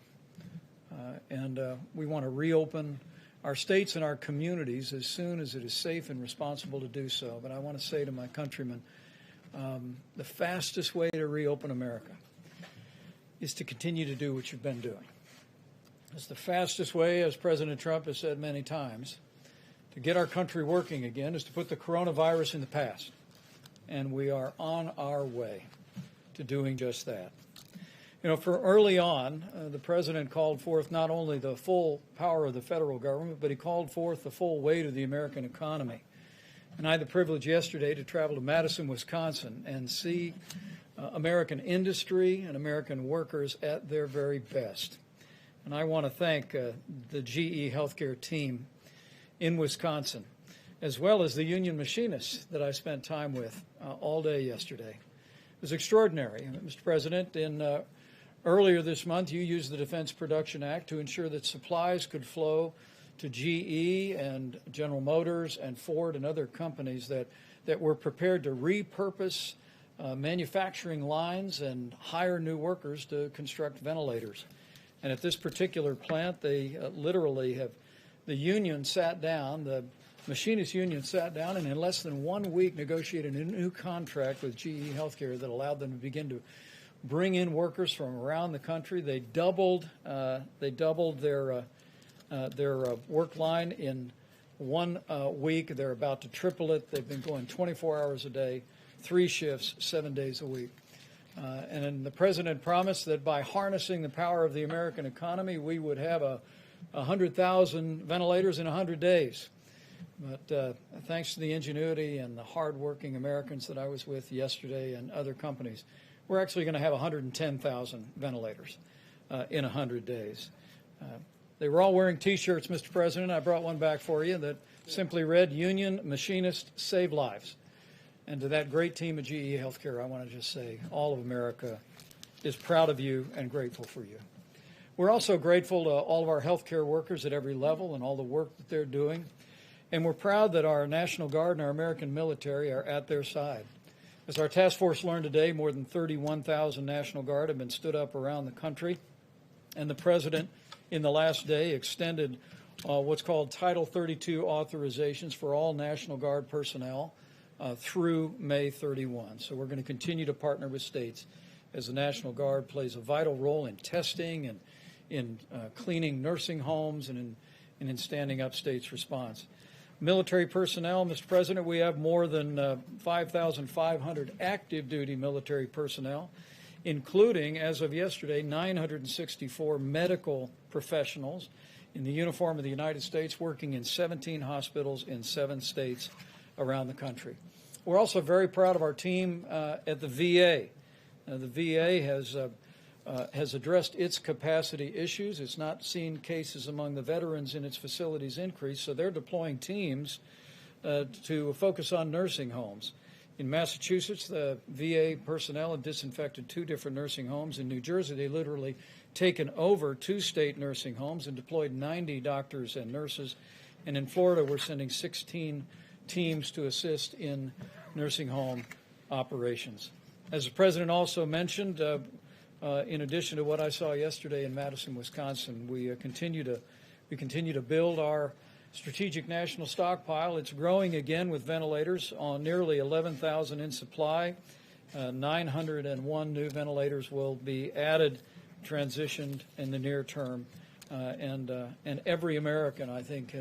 and we want to reopen our states and our communities as soon as it is safe and responsible to do so. But I want to say to my countrymen, the fastest way to reopen America is to continue to do what you've been doing. It's the fastest way, as President Trump has said many times, to get our country working again is to put the coronavirus in the past. And we are on our way to doing just that. You know, for early on, the President called forth not only the full power of the federal government, but he called forth the full weight of the American economy. And I had the privilege yesterday to travel to Madison, Wisconsin, and see American industry and American workers at their very best. And I want to thank the GE Healthcare team in Wisconsin, as well as the union machinists that I spent time with all day yesterday. It was extraordinary. Mr. President, earlier this month, you used the Defense Production Act to ensure that supplies could flow to GE and General Motors and Ford and other companies that were prepared to repurpose manufacturing lines and hire new workers to construct ventilators. And at this particular plant, they literally have, the union sat down, the machinist union sat down, and in less than 1 week negotiated a new contract with GE Healthcare that allowed them to begin to bring in workers from around the country. They doubled their work line in 1 week. They're about to triple it. They've been going 24 hours a day, 3 shifts, 7 days a week. And then the President promised that by harnessing the power of the American economy, we would have 100,000 ventilators in 100 days. But thanks to the ingenuity and the hardworking Americans that I was with yesterday and other companies, we're actually going to have 110,000 ventilators in 100 days. They were all wearing T-shirts, Mr. President. I brought one back for you that simply read, "Union Machinists Save Lives." And to that great team at GE Healthcare, I want to just say all of America is proud of you and grateful for you. We're also grateful to all of our healthcare workers at every level and all the work that they're doing. And we're proud that our National Guard and our American military are at their side. As our task force learned today, more than 31,000 National Guard have been stood up around the country. And the President, in the last day, extended what's called Title 32 authorizations for all National Guard personnel through May 31. So we're going to continue to partner with states as the National Guard plays a vital role in testing and in cleaning nursing homes and in standing up states' response. Military personnel, Mr. President, we have more than 5,500 active duty military personnel, including, as of yesterday, 964 medical professionals in the uniform of the United States working in 17 hospitals in 7 states around the country. We're also very proud of our team at the VA. The VA has addressed its capacity issues. It's not seen cases among the veterans in its facilities increase, so they're deploying teams to focus on nursing homes. In Massachusetts, the VA personnel have disinfected 2 different nursing homes. In New Jersey, they literally taken over 2 state nursing homes and deployed 90 doctors and nurses. And in Florida, we're sending 16 teams to assist in nursing home operations. As the President also mentioned, in addition to what I saw yesterday in Madison, Wisconsin, we continue to build our strategic national stockpile. It's growing again with ventilators, on nearly 11,000 in supply. 901 new ventilators will be added, transitioned in the near term, and every American, I think,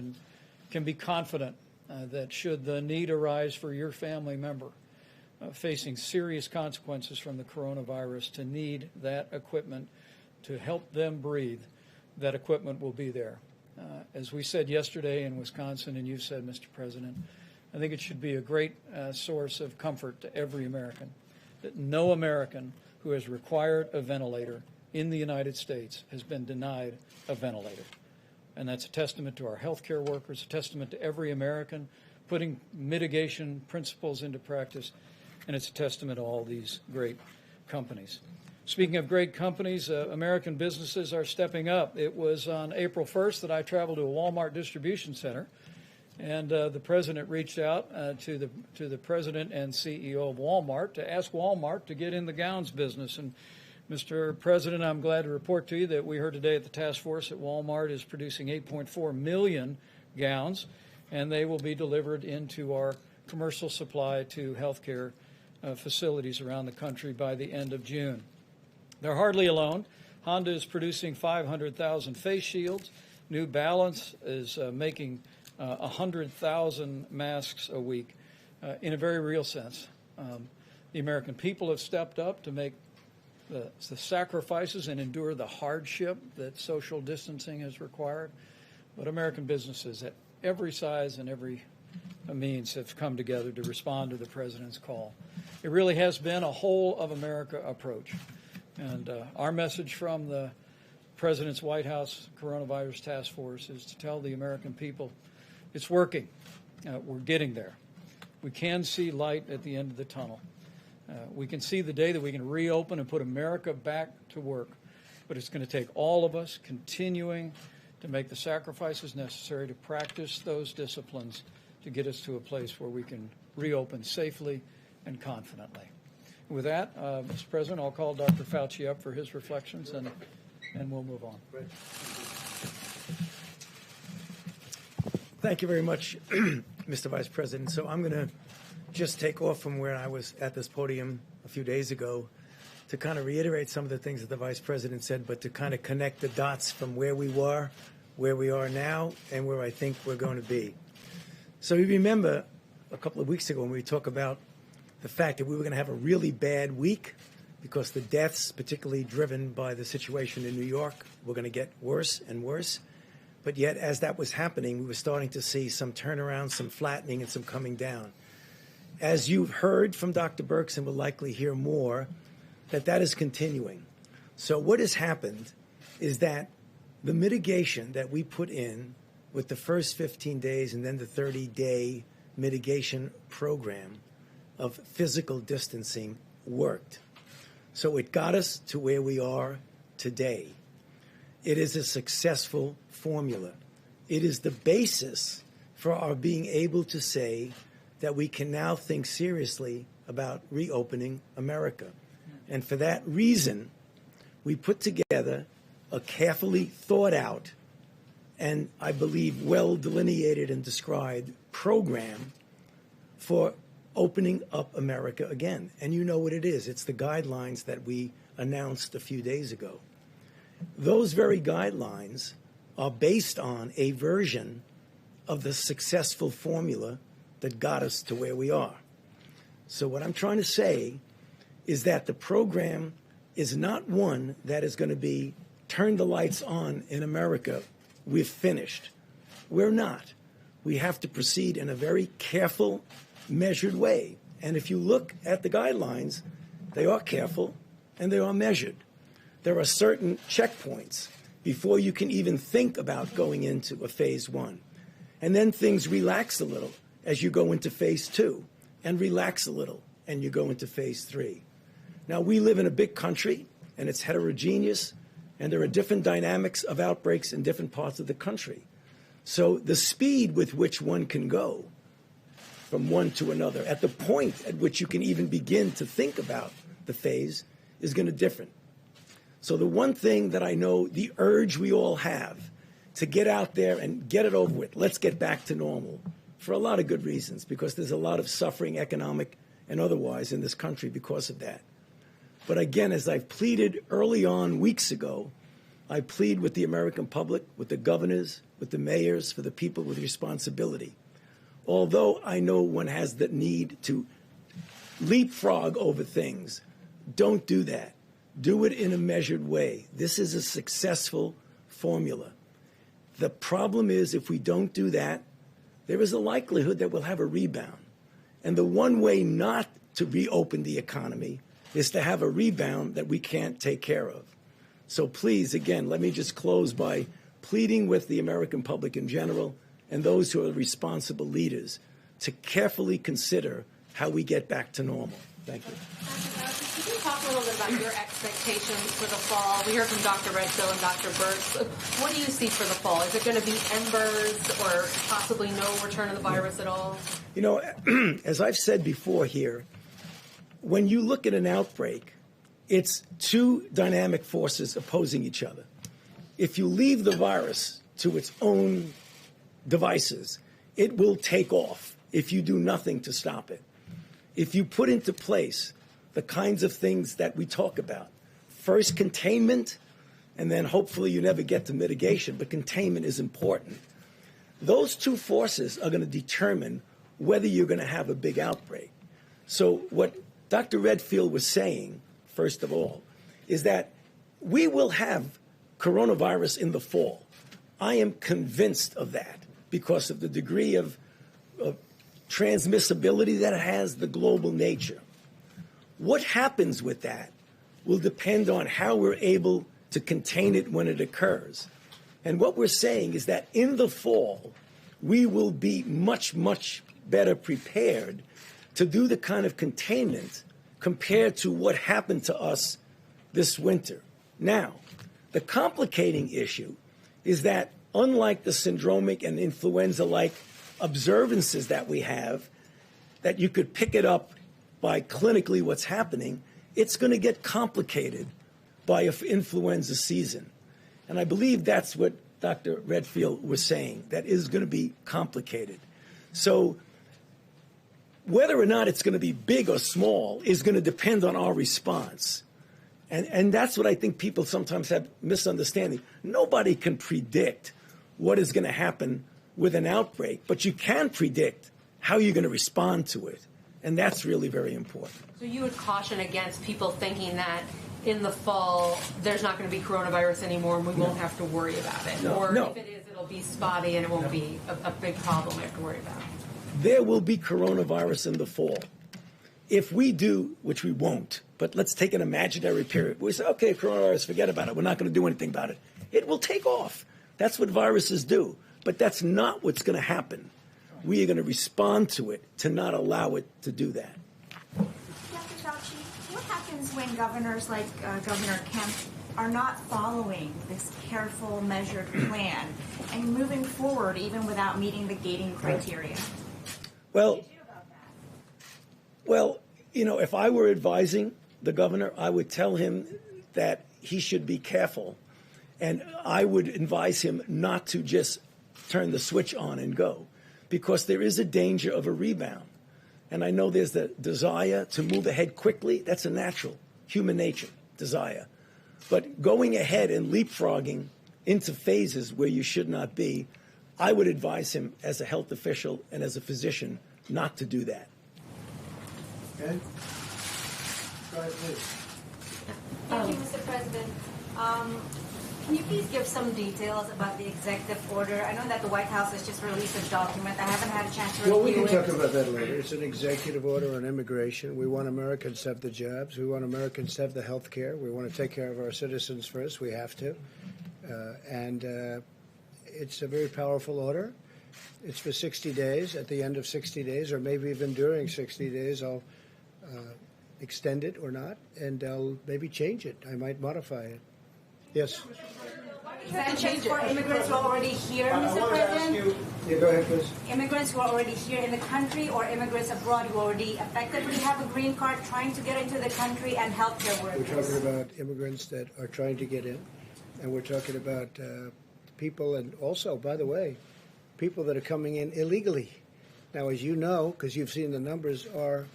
can be confident that should the need arise for your family member facing serious consequences from the coronavirus to need that equipment to help them breathe, that equipment will be there. As we said yesterday in Wisconsin, and you said, Mr. President, I think it should be a great source of comfort to every American that no American who has required a ventilator in the United States has been denied a ventilator. And that's a testament to our healthcare workers, a testament to every American putting mitigation principles into practice, and it's a testament to all these great companies. Speaking of great companies, American businesses are stepping up. It was on April 1st that I traveled to a Walmart distribution center, and the president reached out to the president and CEO of Walmart to ask Walmart to get in the gowns business. And Mr. President, I'm glad to report to you that we heard today at the task force that Walmart is producing 8.4 million gowns, and they will be delivered into our commercial supply to healthcare facilities around the country by the end of June. They're hardly alone. Honda is producing 500,000 face shields. New Balance is making 100,000 masks a week. In a very real sense, the American people have stepped up to make the sacrifices and endure the hardship that social distancing has required. But American businesses at every size and every means have come together to respond to the president's call. It really has been a whole of America approach. And our message from the president's White House coronavirus task force is to tell the American people it's working. We're getting there. We can see light at the end of the tunnel. We can see the day that we can reopen and put America back to work. But it's going to take all of us continuing to make the sacrifices necessary to practice those disciplines to get us to a place where we can reopen safely and confidently. With that, Mr. President, I'll call Dr. Fauci up for his reflections, and we'll move on. Thank you very much, Mr. Vice President. So I'm going to just take off from where I was at this podium a few days ago to kind of reiterate some of the things that the Vice President said, but to kind of connect the dots from where we were, where we are now, and where I think we're going to be. So you remember a couple of weeks ago when we talked about the fact that we were going to have a really bad week because the deaths, particularly driven by the situation in New York, were going to get worse and worse. But yet, as that was happening, we were starting to see some turnaround, some flattening, and some coming down. As you've heard from Dr. Birx and will likely hear more, that is continuing. So what has happened is that the mitigation that we put in with the first 15 days and then the 30-day mitigation program of physical distancing worked. So it got us to where we are today. It is a successful formula. It is the basis for our being able to say that we can now think seriously about reopening America. And for that reason, we put together a carefully thought out and I believe well delineated and described program for opening up America again. And you know what it is. It's the guidelines that we announced a few days ago. Those very guidelines are based on a version of the successful formula that got us to where we are. So what I'm trying to say is that the program is not one that is going to be turn the lights on in America, we've finished. We're not. We have to proceed in a very careful, measured way. And if you look at the guidelines, they are careful and they are measured. There are certain checkpoints before you can even think about going into a phase one. And then things relax a little as you go into phase two, and relax a little and you go into phase three. Now, we live in a big country and it's heterogeneous, and there are different dynamics of outbreaks in different parts of the country. So the speed with which one can go from one to another, at the point at which you can even begin to think about the phase, is going to differ. So the one thing that I know, the urge we all have to get out there and get it over with, let's get back to normal, for a lot of good reasons, because there's a lot of suffering, economic and otherwise, in this country because of that. But again, as I've pleaded early on weeks ago, I plead with the American public, with the governors, with the mayors, for the people with responsibility. Although I know one has the need to leapfrog over things, don't do that. Do it in a measured way. This is a successful formula. The problem is, if we don't do that, there is a likelihood that we'll have a rebound. And the one way not to reopen the economy is to have a rebound that we can't take care of. So please, again, let me just close by pleading with the American public in general and those who are responsible leaders to carefully consider how we get back to normal. Thank you. Could you talk a little bit about your expectations for the fall? We heard from Dr. Redfield and Dr. Burks. What do you see for the fall? Is it going to be embers or possibly no return of the virus at all? You know, as I've said before here, when you look at an outbreak, it's two dynamic forces opposing each other. If you leave the virus to its own devices, it will take off if you do nothing to stop it. If you put into place the kinds of things that we talk about, first containment, and then hopefully you never get to mitigation, but containment is important. Those two forces are going to determine whether you're going to have a big outbreak. So what Dr. Redfield was saying, first of all, is that we will have coronavirus in the fall. I am convinced of that because of the degree of transmissibility that it has, the global nature. What happens with that will depend on how we're able to contain it when it occurs. And what we're saying is that in the fall, we will be much, much better prepared to do the kind of containment compared to what happened to us this winter. Now, the complicating issue is that unlike the syndromic and influenza-like observances that we have, that you could pick it up by clinically what's happening, it's going to get complicated by an influenza season. And I believe that's what Dr. Redfield was saying, that is going to be complicated. So whether or not it's going to be big or small is going to depend on our response. And that's what I think people sometimes have misunderstanding. Nobody can predict what is going to happen with an outbreak, but you can predict how you're going to respond to it. And that's really very important. So you would caution against people thinking that in the fall there's not going to be coronavirus anymore and we won't have to worry about it. Or if it is, it'll be spotty and it won't be a big problem we have to worry about. There will be coronavirus in the fall. If we do, which we won't, but let's take an imaginary period. We say, okay, coronavirus, forget about it. We're not going to do anything about it. It will take off. That's what viruses do. But that's not what's going to happen. We are going to respond to it to not allow it to do that. Dr. Fauci, what happens when governors like Governor Kemp are not following this careful, measured plan and moving forward even without meeting the gating criteria? Well, you know, if I were advising the governor, I would tell him that he should be careful. And I would advise him not to just turn the switch on and go, because there is a danger of a rebound. And I know there's the desire to move ahead quickly. That's a natural human nature desire. But going ahead and leapfrogging into phases where you should not be, I would advise him as a health official and as a physician not to do that. Okay. Go ahead, please. Thank you, Mr. President. Can you please give some details about the executive order? I know that the White House has just released a document. I haven't had a chance to review it. Well, we can talk about that later. It's an executive order on immigration. We want Americans to have the jobs. We want Americans to have the health care. We want to take care of our citizens first. We have to. It's a very powerful order. It's for 60 days. At the end of 60 days, or maybe even during 60 days, I'll extend it or not, and I'll maybe change it. I might modify it. Yes. Exemptions for immigrants who are already here, Mr. President? Yeah, go ahead, please. Immigrants who are already here in the country or immigrants abroad who already effectively have a green card trying to get into the country and help their workers. We're talking about immigrants that are trying to get in, and we're talking about people, and also, by the way, people that are coming in illegally. Now, as you know, because you've seen the numbers, our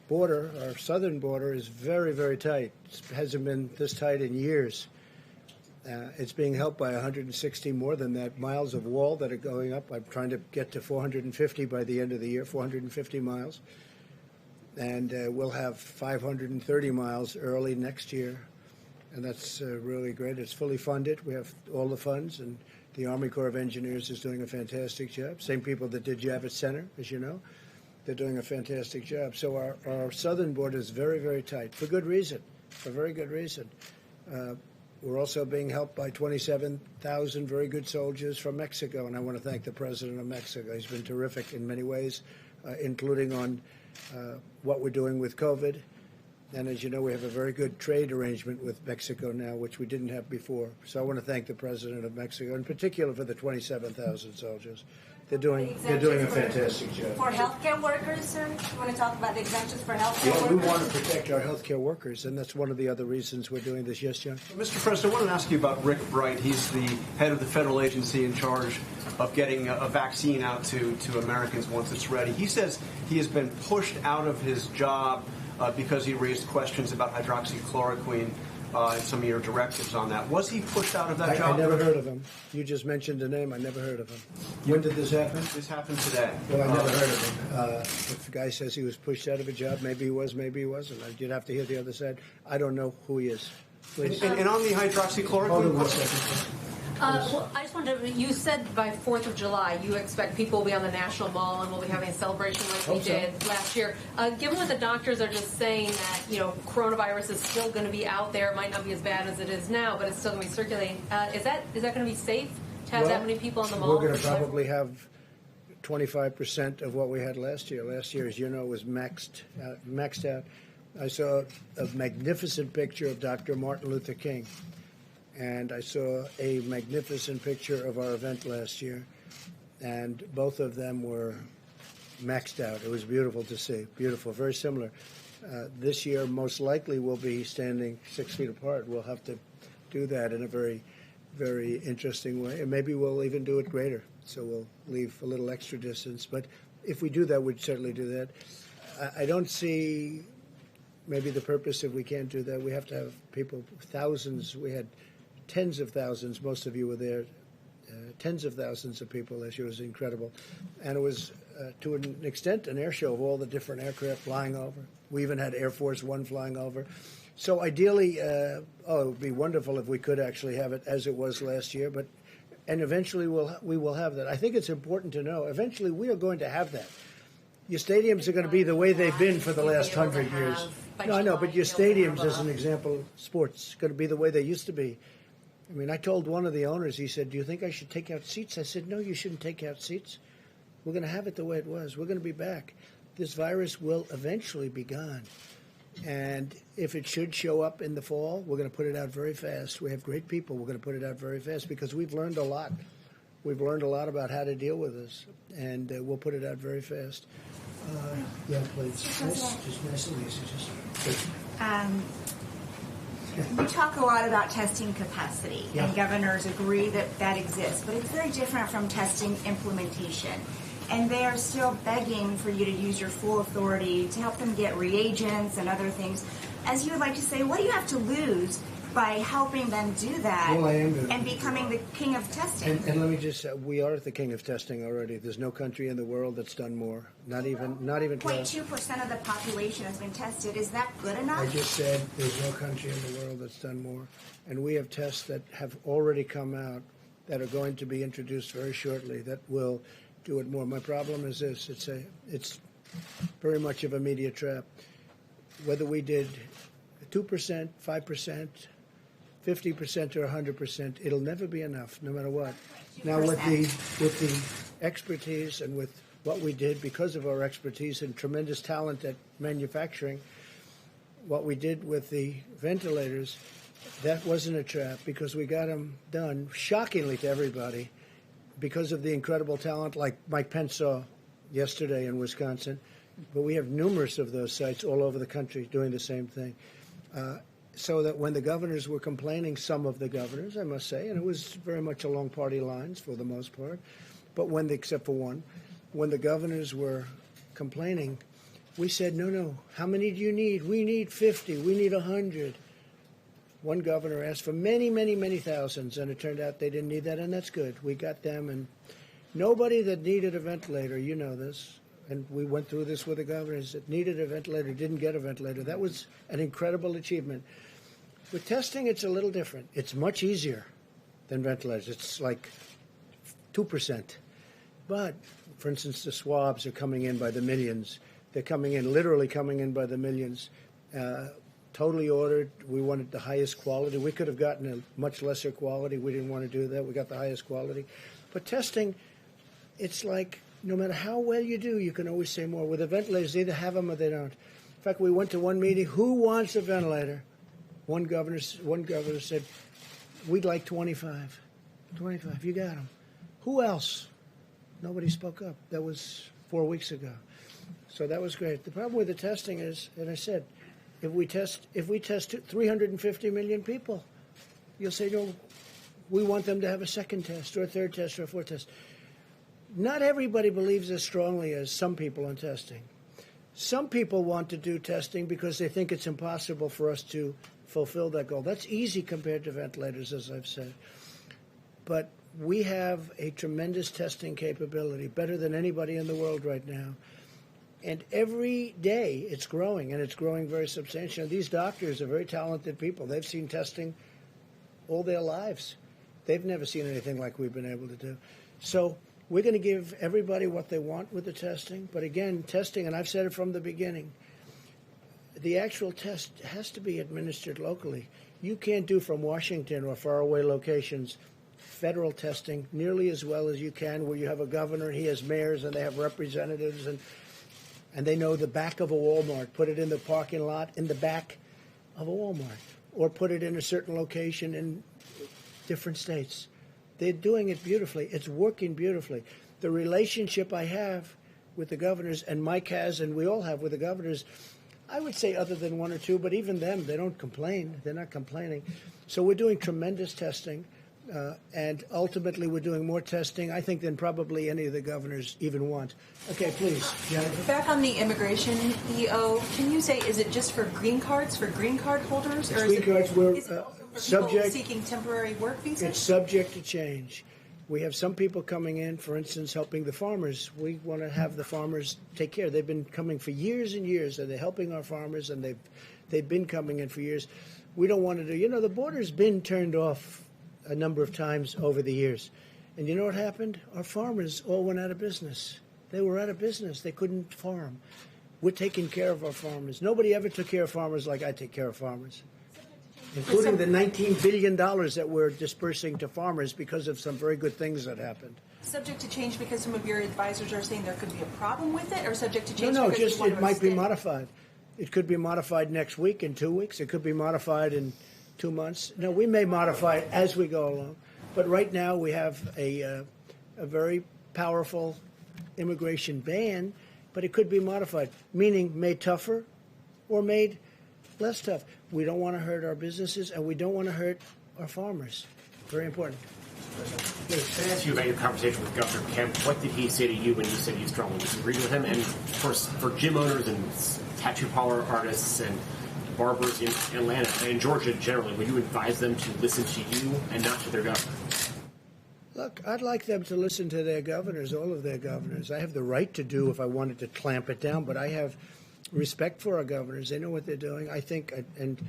border, our southern border, is very, very tight. It hasn't been this tight in years. It's being helped by 160 more than that miles of wall that are going up. I'm trying to get to 450 by the end of the year, 450 miles. And we'll have 530 miles early next year. And that's really great. It's fully funded. We have all the funds, and the Army Corps of Engineers is doing a fantastic job. Same people that did Javits Center, as you know. They're doing a fantastic job. So our southern border is very, very tight, for good reason, for very good reason. We're also being helped by 27,000 very good soldiers from Mexico, and I want to thank the President of Mexico. He's been terrific in many ways, including on what we're doing with COVID. And as you know, we have a very good trade arrangement with Mexico now, which we didn't have before. So I want to thank the president of Mexico, in particular for the 27,000 soldiers. They're doing a fantastic job. For healthcare workers, sir, you want to talk about the exemptions for healthcare Yeah, workers? we want to protect our healthcare workers, and that's one of the other reasons we're doing this. Yes, John? Mr. President, I wanted to ask you about Rick Bright. He's the head of the federal agency in charge of getting a vaccine out to Americans once it's ready. He says he has been pushed out of his job because he raised questions about hydroxychloroquine and some of your directives on that. Was he pushed out of that job? I never heard of him. You just mentioned a name. I never heard of him. When did this happen? This happened today. Well, I never heard of him. If the guy says he was pushed out of a job, maybe he was, maybe he wasn't. You'd have to hear the other side. I don't know who he is. Please. And on the hydroxychloroquine... Hold on 1 second. Well, I just wanted to, you said by 4th of July you expect people will be on the National Mall and we'll be having a celebration like we did last year. Given what the doctors are just saying that, coronavirus is still going to be out there, it might not be as bad as it is now, but it's still going to be circulating. Is that going to be safe to have that many people on the mall? We're going to probably have 25% of what we had last year. Last year, as you know, was maxed out. I saw a magnificent picture of Dr. Martin Luther King. And I saw a magnificent picture of our event last year, and both of them were maxed out. It was beautiful to see, beautiful, very similar. This year, most likely, we'll be standing 6 feet apart. We'll have to do that in a very, very interesting way, and maybe we'll even do it greater. So we'll leave a little extra distance. But if we do that, we'd certainly do that. I don't see maybe the purpose if we can't do that. We have to have people, thousands. We had tens of thousands, most of you were there, tens of thousands of people last year. It was incredible. And it was, to an extent, an air show of all the different aircraft flying over. We even had Air Force One flying over. So ideally, it would be wonderful if we could actually have it as it was last year. And eventually we will have that. I think it's important to know, eventually we are going to have that. Your stadiums are going to be the way they've been for the last 100 years. No, I know, but your stadiums, as an example, sports, going to be the way they used to be. I mean, I told one of the owners, he said, do you think I should take out seats? I said, no, you shouldn't take out seats. We're going to have it the way it was. We're going to be back. This virus will eventually be gone. And if it should show up in the fall, we're going to put it out very fast. We have great people. We're going to put it out very fast because we've learned a lot. We've learned a lot about how to deal with this, and we'll put it out very fast. Yeah, please. Just nice and easy. We talk a lot about testing capacity, Yeah. and governors agree that that exists, but it's very different from testing implementation. And they are still begging for you to use your full authority to help them get reagents and other things. As you would like to say, what do you have to lose by helping them do that? Well, I am doing and becoming the king of testing? And let me just say, we are the king of testing already. There's no country in the world that's done more. Not even 0.2% of the population has been tested. Is that good enough? I just said there's no country in the world that's done more. And we have tests that have already come out that are going to be introduced very shortly that will do it more. My problem is this. It's very much of a media trap. Whether we did 2%, 5%, 50% or 100%, it'll never be enough, no matter what. Now, with the expertise and with what we did, because of our expertise and tremendous talent at manufacturing, what we did with the ventilators, that wasn't a trap because we got them done, shockingly to everybody, because of the incredible talent like Mike Pence saw yesterday in Wisconsin. But we have numerous of those sites all over the country doing the same thing. So that when the governors were complaining, some of the governors, I must say, and it was very much along party lines for the most part, but except for one, when the governors were complaining, we said, no, how many do you need? We need 50, we need 100. One governor asked for many, many, many thousands, and it turned out they didn't need that, and that's good. We got them, and nobody that needed a ventilator, you know this, and we went through this with the governors, that needed a ventilator didn't get a ventilator. That was an incredible achievement. With testing, it's a little different. It's much easier than ventilators. It's like 2%. But, for instance, the swabs are coming in by the millions. They're literally coming in by the millions. Totally ordered. We wanted the highest quality. We could have gotten a much lesser quality. We didn't want to do that. We got the highest quality. But testing, it's like no matter how well you do, you can always say more. With the ventilators, they either have them or they don't. In fact, we went to one meeting. Who wants a ventilator? One governor said, we'd like 25. 25, you got them. Who else? Nobody spoke up. That was 4 weeks ago. So that was great. The problem with the testing is, and I said, if we test 350 million people, you'll say, no, we want them to have a second test or a third test or a fourth test. Not everybody believes as strongly as some people on testing. Some people want to do testing because they think it's impossible for us to fulfill that goal. That's easy compared to ventilators, as I've said. But we have a tremendous testing capability, better than anybody in the world right now. And every day it's growing, and it's growing very substantially. These doctors are very talented people. They've seen testing all their lives. They've never seen anything like we've been able to do. So we're going to give everybody what they want with the testing. But again, testing, and I've said it from the beginning, the actual test has to be administered locally. You can't do from Washington or faraway locations federal testing nearly as well as you can where you have a governor, he has mayors, and they have representatives, and they know the back of a Walmart. Put it in the parking lot in the back of a Walmart, or put it in a certain location in different states. They're doing it beautifully. It's working beautifully. The relationship I have with the governors, and Mike has, and we all have with the governors, I would say other than one or two, but even them, they don't complain. They're not complaining. So we're doing tremendous testing, and ultimately we're doing more testing, I think, than probably any of the governors even want. Okay, please. Jennifer. Back on the immigration EO, can you say, is it just for green cards, for green card holders? Or Green cards were subject seeking temporary work visas? It's subject to change. We have some people coming in, for instance, helping the farmers. We want to have the farmers take care. They've been coming for years and years, and they're helping our farmers, and they've been coming in for years. We don't want to do, the border's been turned off a number of times over the years. And you know what happened? Our farmers all went out of business. They were out of business. They couldn't farm. We're taking care of our farmers. Nobody ever took care of farmers like I take care of farmers, including the $19 billion that we're dispersing to farmers because of some very good things that happened. Subject to change because some of your advisors are saying there could be a problem with it, or subject to change No, because just you want it to might be extend? modified. It could be modified next week, in 2 weeks. It could be modified in 2 months. No, we may modify it as we go along. But right now we have a very powerful immigration ban, but it could be modified, meaning made tougher or made less tough. We don't want to hurt our businesses, and we don't want to hurt our farmers. Very important. Can I ask you about your conversation with Governor Kemp? What did he say to you when you said you strongly disagreed with him? And for gym owners and tattoo parlor artists and barbers in Atlanta and in Georgia generally, would you advise them to listen to you and not to their governor? Look, I'd like them to listen to their governors, all of their governors. I have the right to do if I wanted to clamp it down, but I have respect for our governors. They know what they're doing. I think, and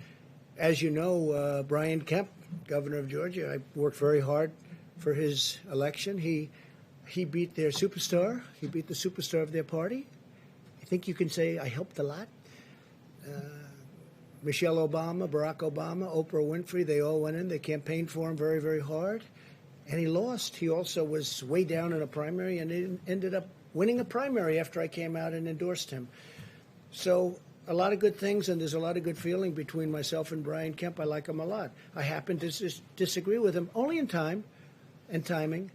as you know, Brian Kemp, governor of Georgia, I worked very hard for his election. He beat their superstar. He beat the superstar of their party. I think you can say I helped a lot. Michelle Obama, Barack Obama, Oprah Winfrey, they all went in. They campaigned for him very, very hard. And he lost. He also was way down in a primary and ended up winning a primary after I came out and endorsed him. So a lot of good things, and there's a lot of good feeling between myself and Brian Kemp. I like him a lot. I happen to disagree with him only in time and timing.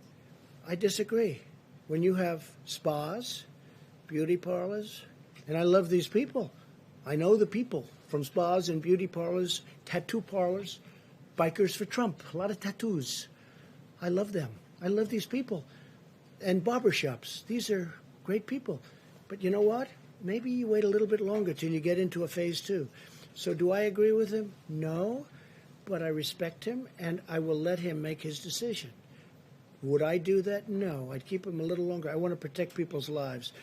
I disagree. When you have spas, beauty parlors, and I love these people. I know the people from spas and beauty parlors, tattoo parlors, bikers for Trump, a lot of tattoos. I love them. I love these people. And barbershops. These are great people. But you know what? Maybe you wait a little bit longer till you get into a phase 2. So do I agree with him? No. But I respect him, and I will let him make his decision. Would I do that? No. I'd keep him a little longer. I want to protect people's lives.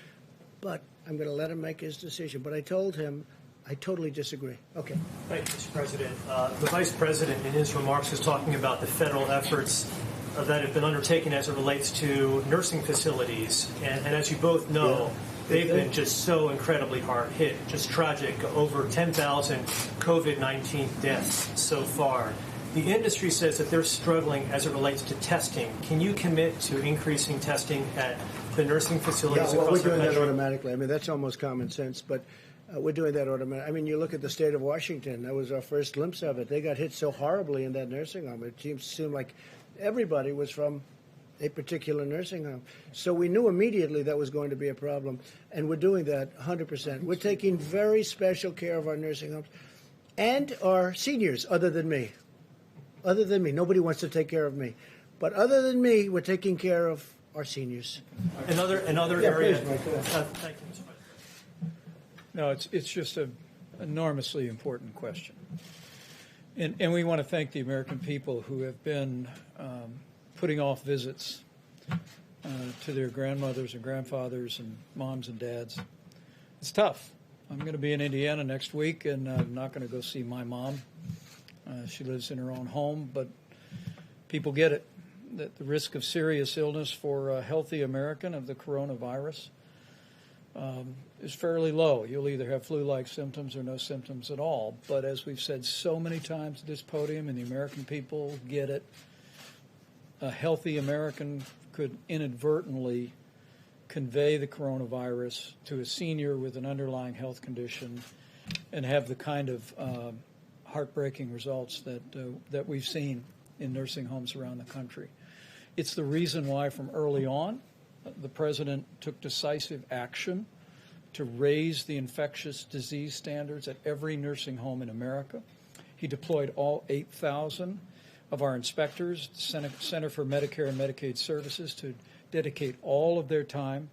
But I'm going to let him make his decision. But I told him I totally disagree. Okay. Thank you, Mr. President. The Vice President, in his remarks, was talking about the federal efforts that have been undertaken as it relates to nursing facilities. And as you both know, they've been just so incredibly hard hit, just tragic, over 10,000 COVID-19 deaths so far. The industry says that they're struggling as it relates to testing. Can you commit to increasing testing at the nursing facilities Yeah, well, across we're our doing that country? automatically. I mean, that's almost common sense, but we're doing that automatically. I mean, you look at the state of Washington. That was our first glimpse of it. They got hit so horribly in that nursing home. It seemed like everybody was from a particular nursing home. So we knew immediately that was going to be a problem, and we're doing that 100%. We're taking very special care of our nursing homes and our seniors, other than me. Other than me. Nobody wants to take care of me. But other than me, we're taking care of our seniors. Another Yeah, area. please, Mike, go ahead. Thank you, Mr. President. No, it's just an enormously important question. And we want to thank the American people who have been putting off visits to their grandmothers and grandfathers and moms and dads. It's tough. I'm going to be in Indiana next week, and I'm not going to go see my mom. She lives in her own home, but people get it, that the risk of serious illness for a healthy American of the coronavirus is fairly low. You'll either have flu-like symptoms or no symptoms at all. But as we've said so many times at this podium, and the American people get it, a healthy American could inadvertently convey the coronavirus to a senior with an underlying health condition and have the kind of heartbreaking results that we've seen in nursing homes around the country. It's the reason why from early on the president took decisive action to raise the infectious disease standards at every nursing home in America. He deployed all 8,000 of our inspectors, Center for Medicare and Medicaid Services, to dedicate all of their time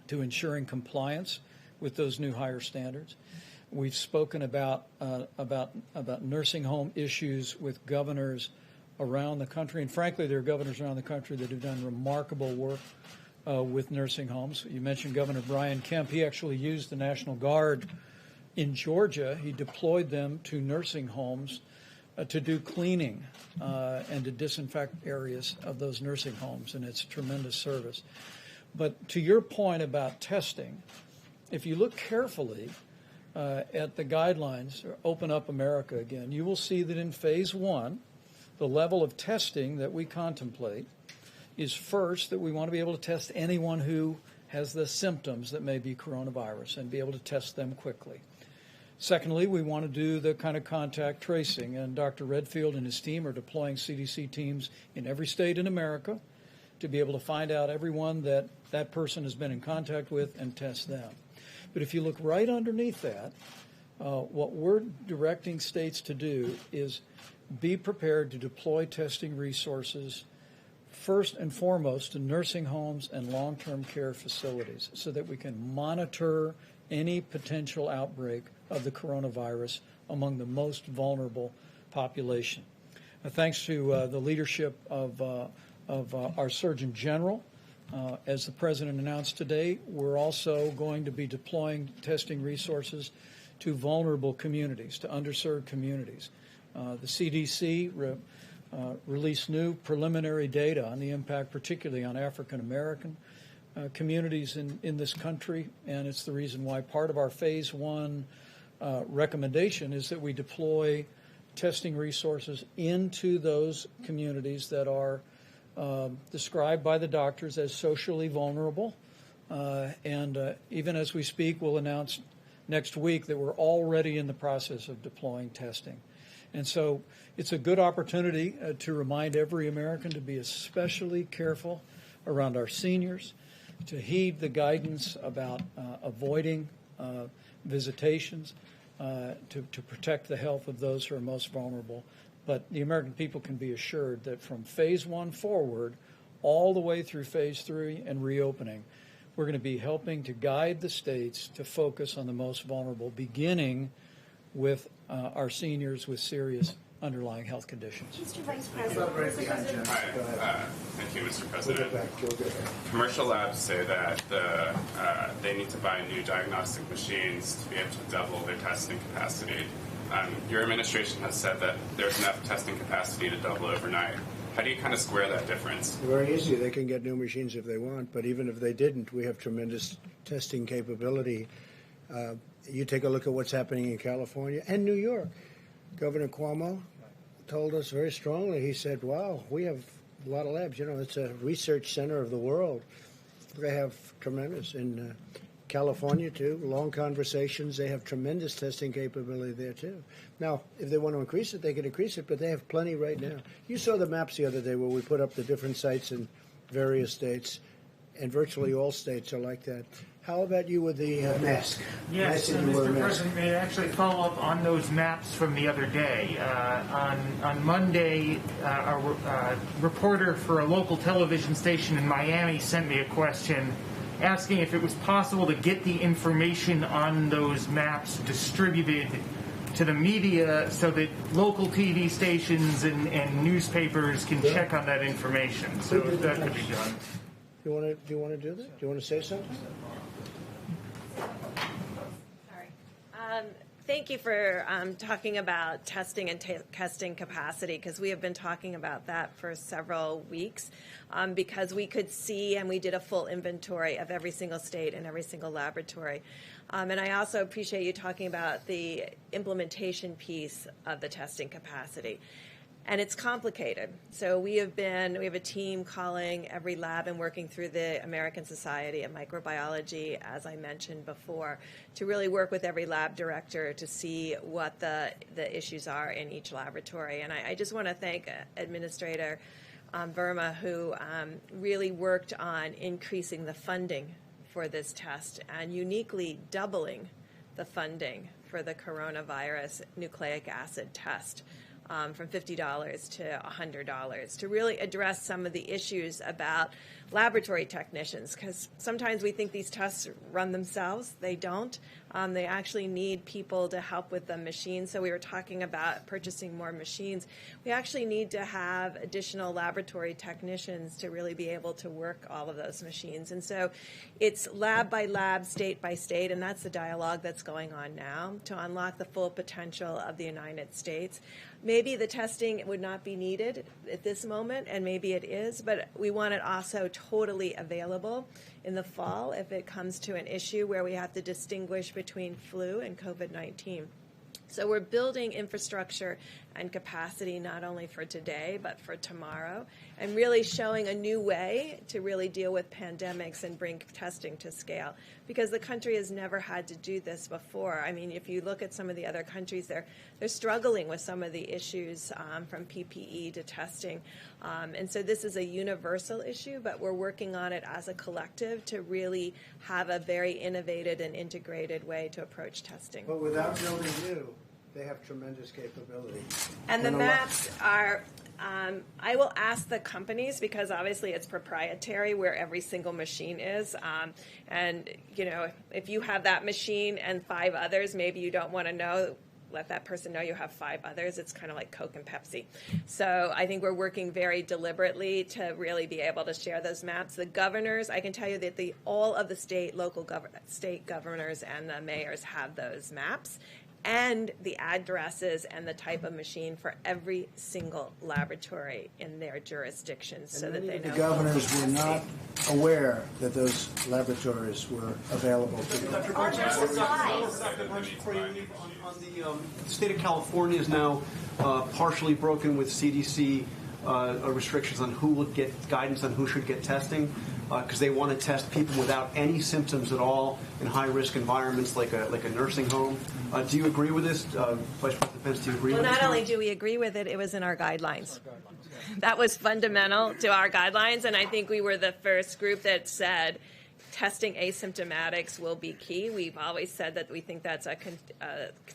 to ensuring compliance with those new higher standards. We've spoken about nursing home issues with governors around the country, and frankly, there are governors around the country that have done remarkable work with nursing homes. You mentioned Governor Brian Kemp. He actually used the National Guard in Georgia. He deployed them to nursing homes to do cleaning and to disinfect areas of those nursing homes, and it's tremendous service. But to your point about testing, if you look carefully at the guidelines, Open Up America again, you will see that in phase one, the level of testing that we contemplate is first that we want to be able to test anyone who has the symptoms that may be coronavirus and be able to test them quickly. Secondly, we want to do the kind of contact tracing, and Dr. Redfield and his team are deploying CDC teams in every state in America to be able to find out everyone that that person has been in contact with and test them. But if you look right underneath that, what we're directing states to do is be prepared to deploy testing resources first and foremost to nursing homes and long-term care facilities so that we can monitor any potential outbreak of the coronavirus among the most vulnerable population. Thanks to the leadership of our Surgeon General, as the President announced today, we're also going to be deploying testing resources to vulnerable communities, to underserved communities. The CDC released new preliminary data on the impact, particularly on African American communities in this country, and it's the reason why part of our phase one recommendation is that we deploy testing resources into those communities that are described by the doctors as socially vulnerable. And even as we speak, we'll announce next week that we're already in the process of deploying testing. And so it's a good opportunity to remind every American to be especially careful around our seniors, to heed the guidance about avoiding visitations, to protect the health of those who are most vulnerable. But the American people can be assured that from phase one forward, all the way through phase three and reopening, we're going to be helping to guide the states to focus on the most vulnerable, beginning with our seniors with serious underlying health conditions. Mr. Vice President. Thank you, Mr. President. Commercial labs say that they need to buy new diagnostic machines to be able to double their testing capacity. Your administration has said that there's enough testing capacity to double overnight. How do you kind of square that difference? Very easy. They can get new machines if they want, but even if they didn't, we have tremendous testing capability. You take a look at what's happening in California and New York. Governor Cuomo told us very strongly, he said, wow, we have a lot of labs. You know, it's a research center of the world. They have tremendous. In California, too, long conversations. They have tremendous testing capability there, too. Now, if they want to increase it, they can increase it, but they have plenty right now. You saw the maps the other day where we put up the different sites in various states, and virtually all states are like that. How about you with the mask? Yes, Mr. President, may I actually follow up on those maps from the other day? On Monday, a reporter for a local television station in Miami sent me a question asking if it was possible to get the information on those maps distributed to the media so that local TV stations and newspapers can check on that information. So if that could be done. Do you want to do that? Do you want to say something? Thank you for talking about testing and testing capacity, because we have been talking about that for several weeks, because we could see, and we did a full inventory of every single state and every single laboratory. And I also appreciate you talking about the implementation piece of the testing capacity. And it's complicated. So we have a team calling every lab and working through the American Society of Microbiology, as I mentioned before, to really work with every lab director to see what the issues are in each laboratory. And I just want to thank Administrator Verma, who really worked on increasing the funding for this test and uniquely doubling the funding for the coronavirus nucleic acid test. From $50 to $100 to really address some of the issues about laboratory technicians, because sometimes we think these tests run themselves. They don't. They actually need people to help with the machines. So we were talking about purchasing more machines. We actually need to have additional laboratory technicians to really be able to work all of those machines. And so it's lab by lab, state by state, and that's the dialogue that's going on now to unlock the full potential of the United States. Maybe the testing would not be needed at this moment, and maybe it is, but we want it also totally available in the fall if it comes to an issue where we have to distinguish between flu and COVID-19. So we're building infrastructure and capacity not only for today but for tomorrow, and really showing a new way to really deal with pandemics and bring testing to scale, because the country has never had to do this before. I mean, if you look at some of the other countries, they're struggling with some of the issues from PPE to testing. And so this is a universal issue, but we're working on it as a collective to really have a very innovative and integrated way to approach testing. But without building new, they have tremendous capability. And the maps are, I will ask the companies, because obviously it's proprietary where every single machine is. And, you know, if you have that machine and 5 others, maybe you don't want to know, let that person know you have 5 others. It's kind of like Coke and Pepsi. So I think we're working very deliberately to really be able to share those maps. The governors, I can tell you that all of the state governors and the mayors have those maps, and the addresses and the type of machine for every single laboratory in their jurisdictions, so that they know. The governors were not aware that those laboratories were available to them. Dr. Burks, before you leave, on the state of California is now partially broken with CDC restrictions on who will get guidance on who should get testing, because they want to test people without any symptoms at all in high-risk environments like a nursing home. Do you agree with this? Vice President Pence, do you agree with this? Well, not only do we agree with it, it was in our guidelines. That was fundamental to our guidelines, and I think we were the first group that said testing asymptomatics will be key. We've always said that we think that's a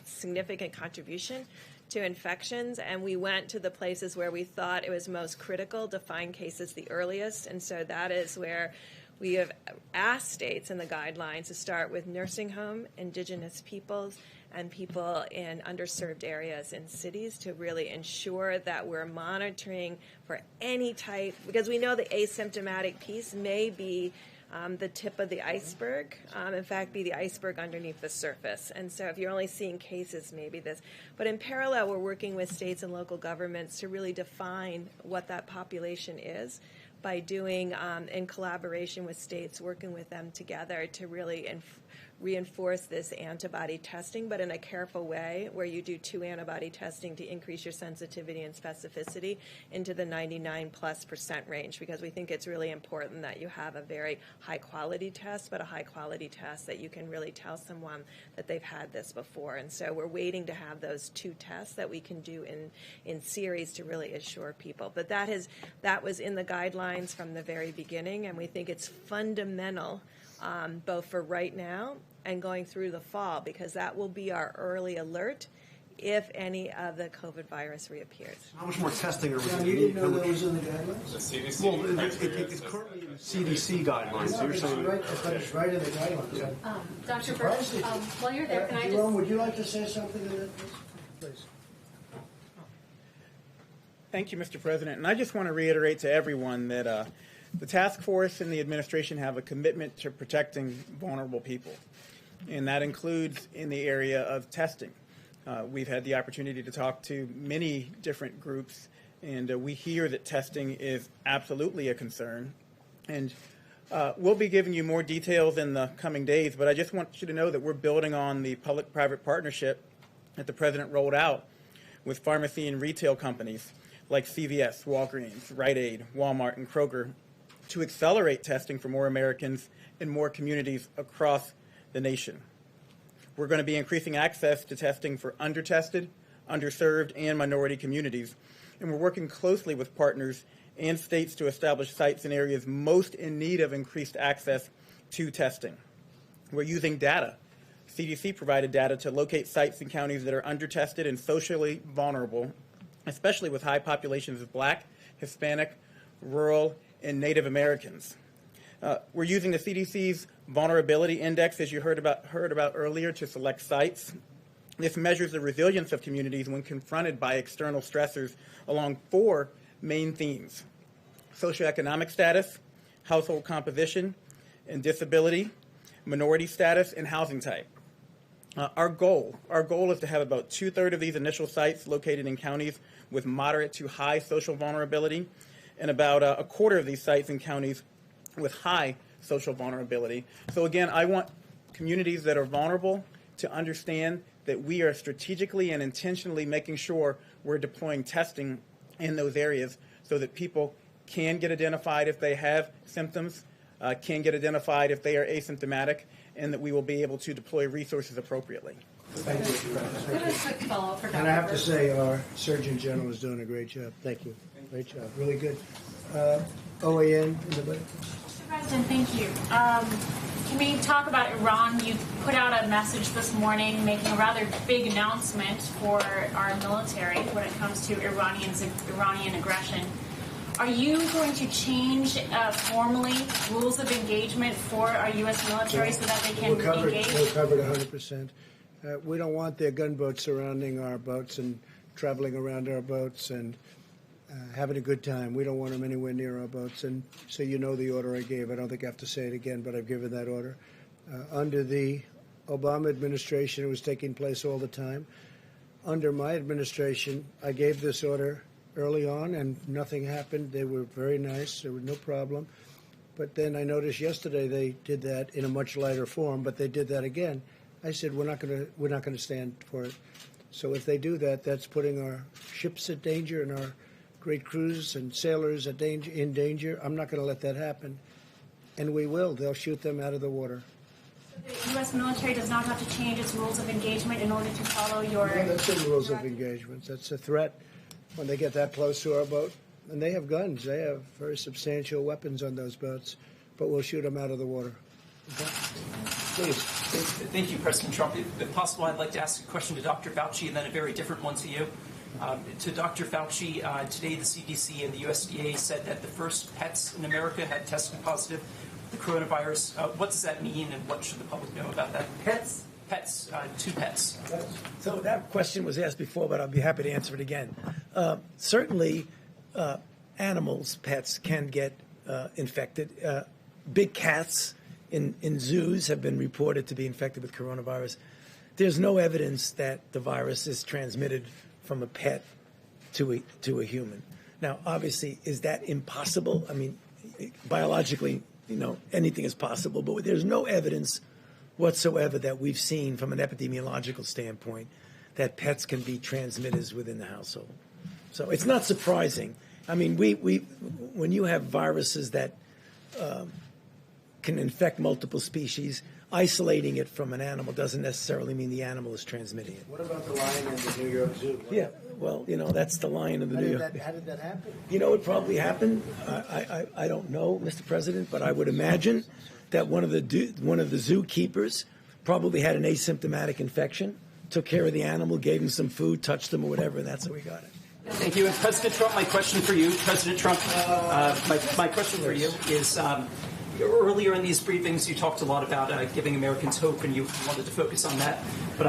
significant contribution to infections, and we went to the places where we thought it was most critical to find cases the earliest, and so that is where we have asked states in the guidelines to start with nursing home, indigenous peoples, and people in underserved areas in cities to really ensure that we're monitoring for any type, because we know the asymptomatic piece may be the tip of the iceberg, in fact, be the iceberg underneath the surface. And so if you're only seeing cases, maybe this. But in parallel, we're working with states and local governments to really define what that population is by doing, in collaboration with states, working with them together to really reinforce this antibody testing, but in a careful way where you do 2 antibody testing to increase your sensitivity and specificity into the 99+% range, because we think it's really important that you have a very high quality test, but a high quality test that you can really tell someone that they've had this before. And so we're waiting to have those 2 tests that we can do in series to really assure people. But that was in the guidelines from the very beginning, and we think it's fundamental both for right now and going through the fall, because that will be our early alert if any of the COVID virus reappears. How much more testing are we John, going to you need? didn't know that was in the guidelines? The CDC Well, criteria it's says currently in the that. CDC guidelines. So you're saying I thought it's right in the guidelines. Dr. Burks, while you're there, can I Jerome, just... would you like to say something to that, please? Thank you, Mr. President. And I just want to reiterate to everyone that the task force and the administration have a commitment to protecting vulnerable people, and that includes in the area of testing. We've had the opportunity to talk to many different groups, and we hear that testing is absolutely a concern. And we'll be giving you more details in the coming days, but I just want you to know that we're building on the public-private partnership that the President rolled out with pharmacy and retail companies like CVS, Walgreens, Rite Aid, Walmart, and Kroger to accelerate testing for more Americans in more communities across the nation. We're going to be increasing access to testing for undertested, underserved, and minority communities, and we're working closely with partners and states to establish sites in areas most in need of increased access to testing. We're using data. CDC provided data to locate sites in counties that are undertested and socially vulnerable, especially with high populations of Black, Hispanic, rural, and Native Americans. We're using the CDC's Vulnerability Index, as you heard about earlier, to select sites. This measures the resilience of communities when confronted by external stressors along 4 main themes: socioeconomic status, household composition, and disability, minority status, and housing type. Our goal is to have about 2/3 of these initial sites located in counties with moderate to high social vulnerability, and about 1/4 of these sites in counties with high social vulnerability. So again, I want communities that are vulnerable to understand that we are strategically and intentionally making sure we're deploying testing in those areas so that people can get identified if they have symptoms, can get identified if they are asymptomatic, and that we will be able to deploy resources appropriately. Thank you. Can I have a quick follow-up for Dr. And I have to Burks? say, our Surgeon General is doing a great job. Thank you. Great job. Really good. OAN in the back. Mr. President, thank you. Can we talk about Iran? You put out a message this morning making a rather big announcement for our military when it comes to Iranian aggression. Are you going to change formally rules of engagement for our U.S. military so that they can engage? We're covered 100%. We don't want their gunboats surrounding our boats and traveling around our boats and having a good time. We don't want them anywhere near our boats. And so you know the order I gave. I don't think I have to say it again, but I've given that order. Under the Obama administration, it was taking place all the time. Under my administration, I gave this order early on, and nothing happened. They were very nice. There was no problem. But then I noticed yesterday they did that in a much lighter form, but they did that again. I said, we're not going to stand for it. So if they do that, that's putting our ships at danger and our great crews and sailors in danger. I'm not going to let that happen. And we will. They'll shoot them out of the water. The U.S. military does not have to change its rules of engagement in order to follow your... No, that's the rules of engagement. That's a threat when they get that close to our boat. And they have guns. They have very substantial weapons on those boats. But we'll shoot them out of the water. Okay? Please. Thank you, President Trump. If possible, I'd like to ask a question to Dr. Fauci and then a very different one to you. To Dr. Fauci, today the CDC and the USDA said that the first pets in America had tested positive for the coronavirus. What does that mean, and what should the public know about that? Pets? Pets, 2 pets. So that question was asked before, but I'll be happy to answer it again. Certainly, animals, pets, can get infected. Big cats in zoos have been reported to be infected with coronavirus. There's no evidence that the virus is transmitted from a pet to a human. Now, obviously, is that impossible? I mean, biologically, anything is possible, but there's no evidence whatsoever that we've seen from an epidemiological standpoint that pets can be transmitters within the household. So it's not surprising. I mean, when you have viruses that can infect multiple species, isolating it from an animal doesn't necessarily mean the animal is transmitting it. What about the lion in the New York Zoo? Yeah, well, that's the lion of the New York. How did that happen? It probably happened. I don't know, Mr. President, but I would imagine that one of the zookeepers probably had an asymptomatic infection, took care of the animal, gave him some food, touched him or whatever, and that's how we got it. Thank you. And President Trump, my question for you, President Trump, my question for you is, earlier in these briefings, you talked a lot about giving Americans hope, and you wanted to focus on that. But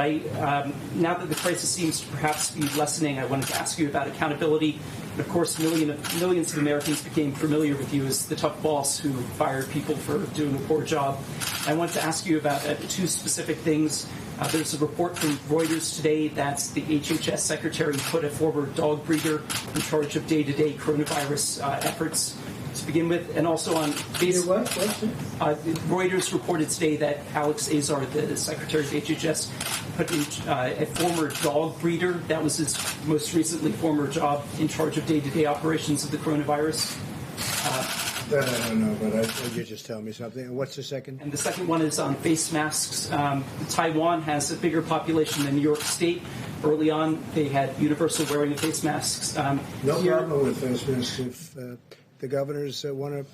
now that the crisis seems to perhaps be lessening, I wanted to ask you about accountability. And of course, millions of Americans became familiar with you as the tough boss who fired people for doing a poor job. I wanted to ask you about two specific things. There's a report from Reuters today that the HHS secretary put a former dog breeder in charge of day-to-day coronavirus efforts to begin with, and also on Facebook. Reuters reported today that Alex Azar, the secretary of HHS, put a former dog breeder, that was his most recently former job, in charge of day-to-day operations of the coronavirus. That I don't know, but you just tell me something. And what's the second? And the second one is on face masks. Taiwan has a bigger population than New York State. Early on, they had universal wearing of face masks. No problem with face masks if the governors want to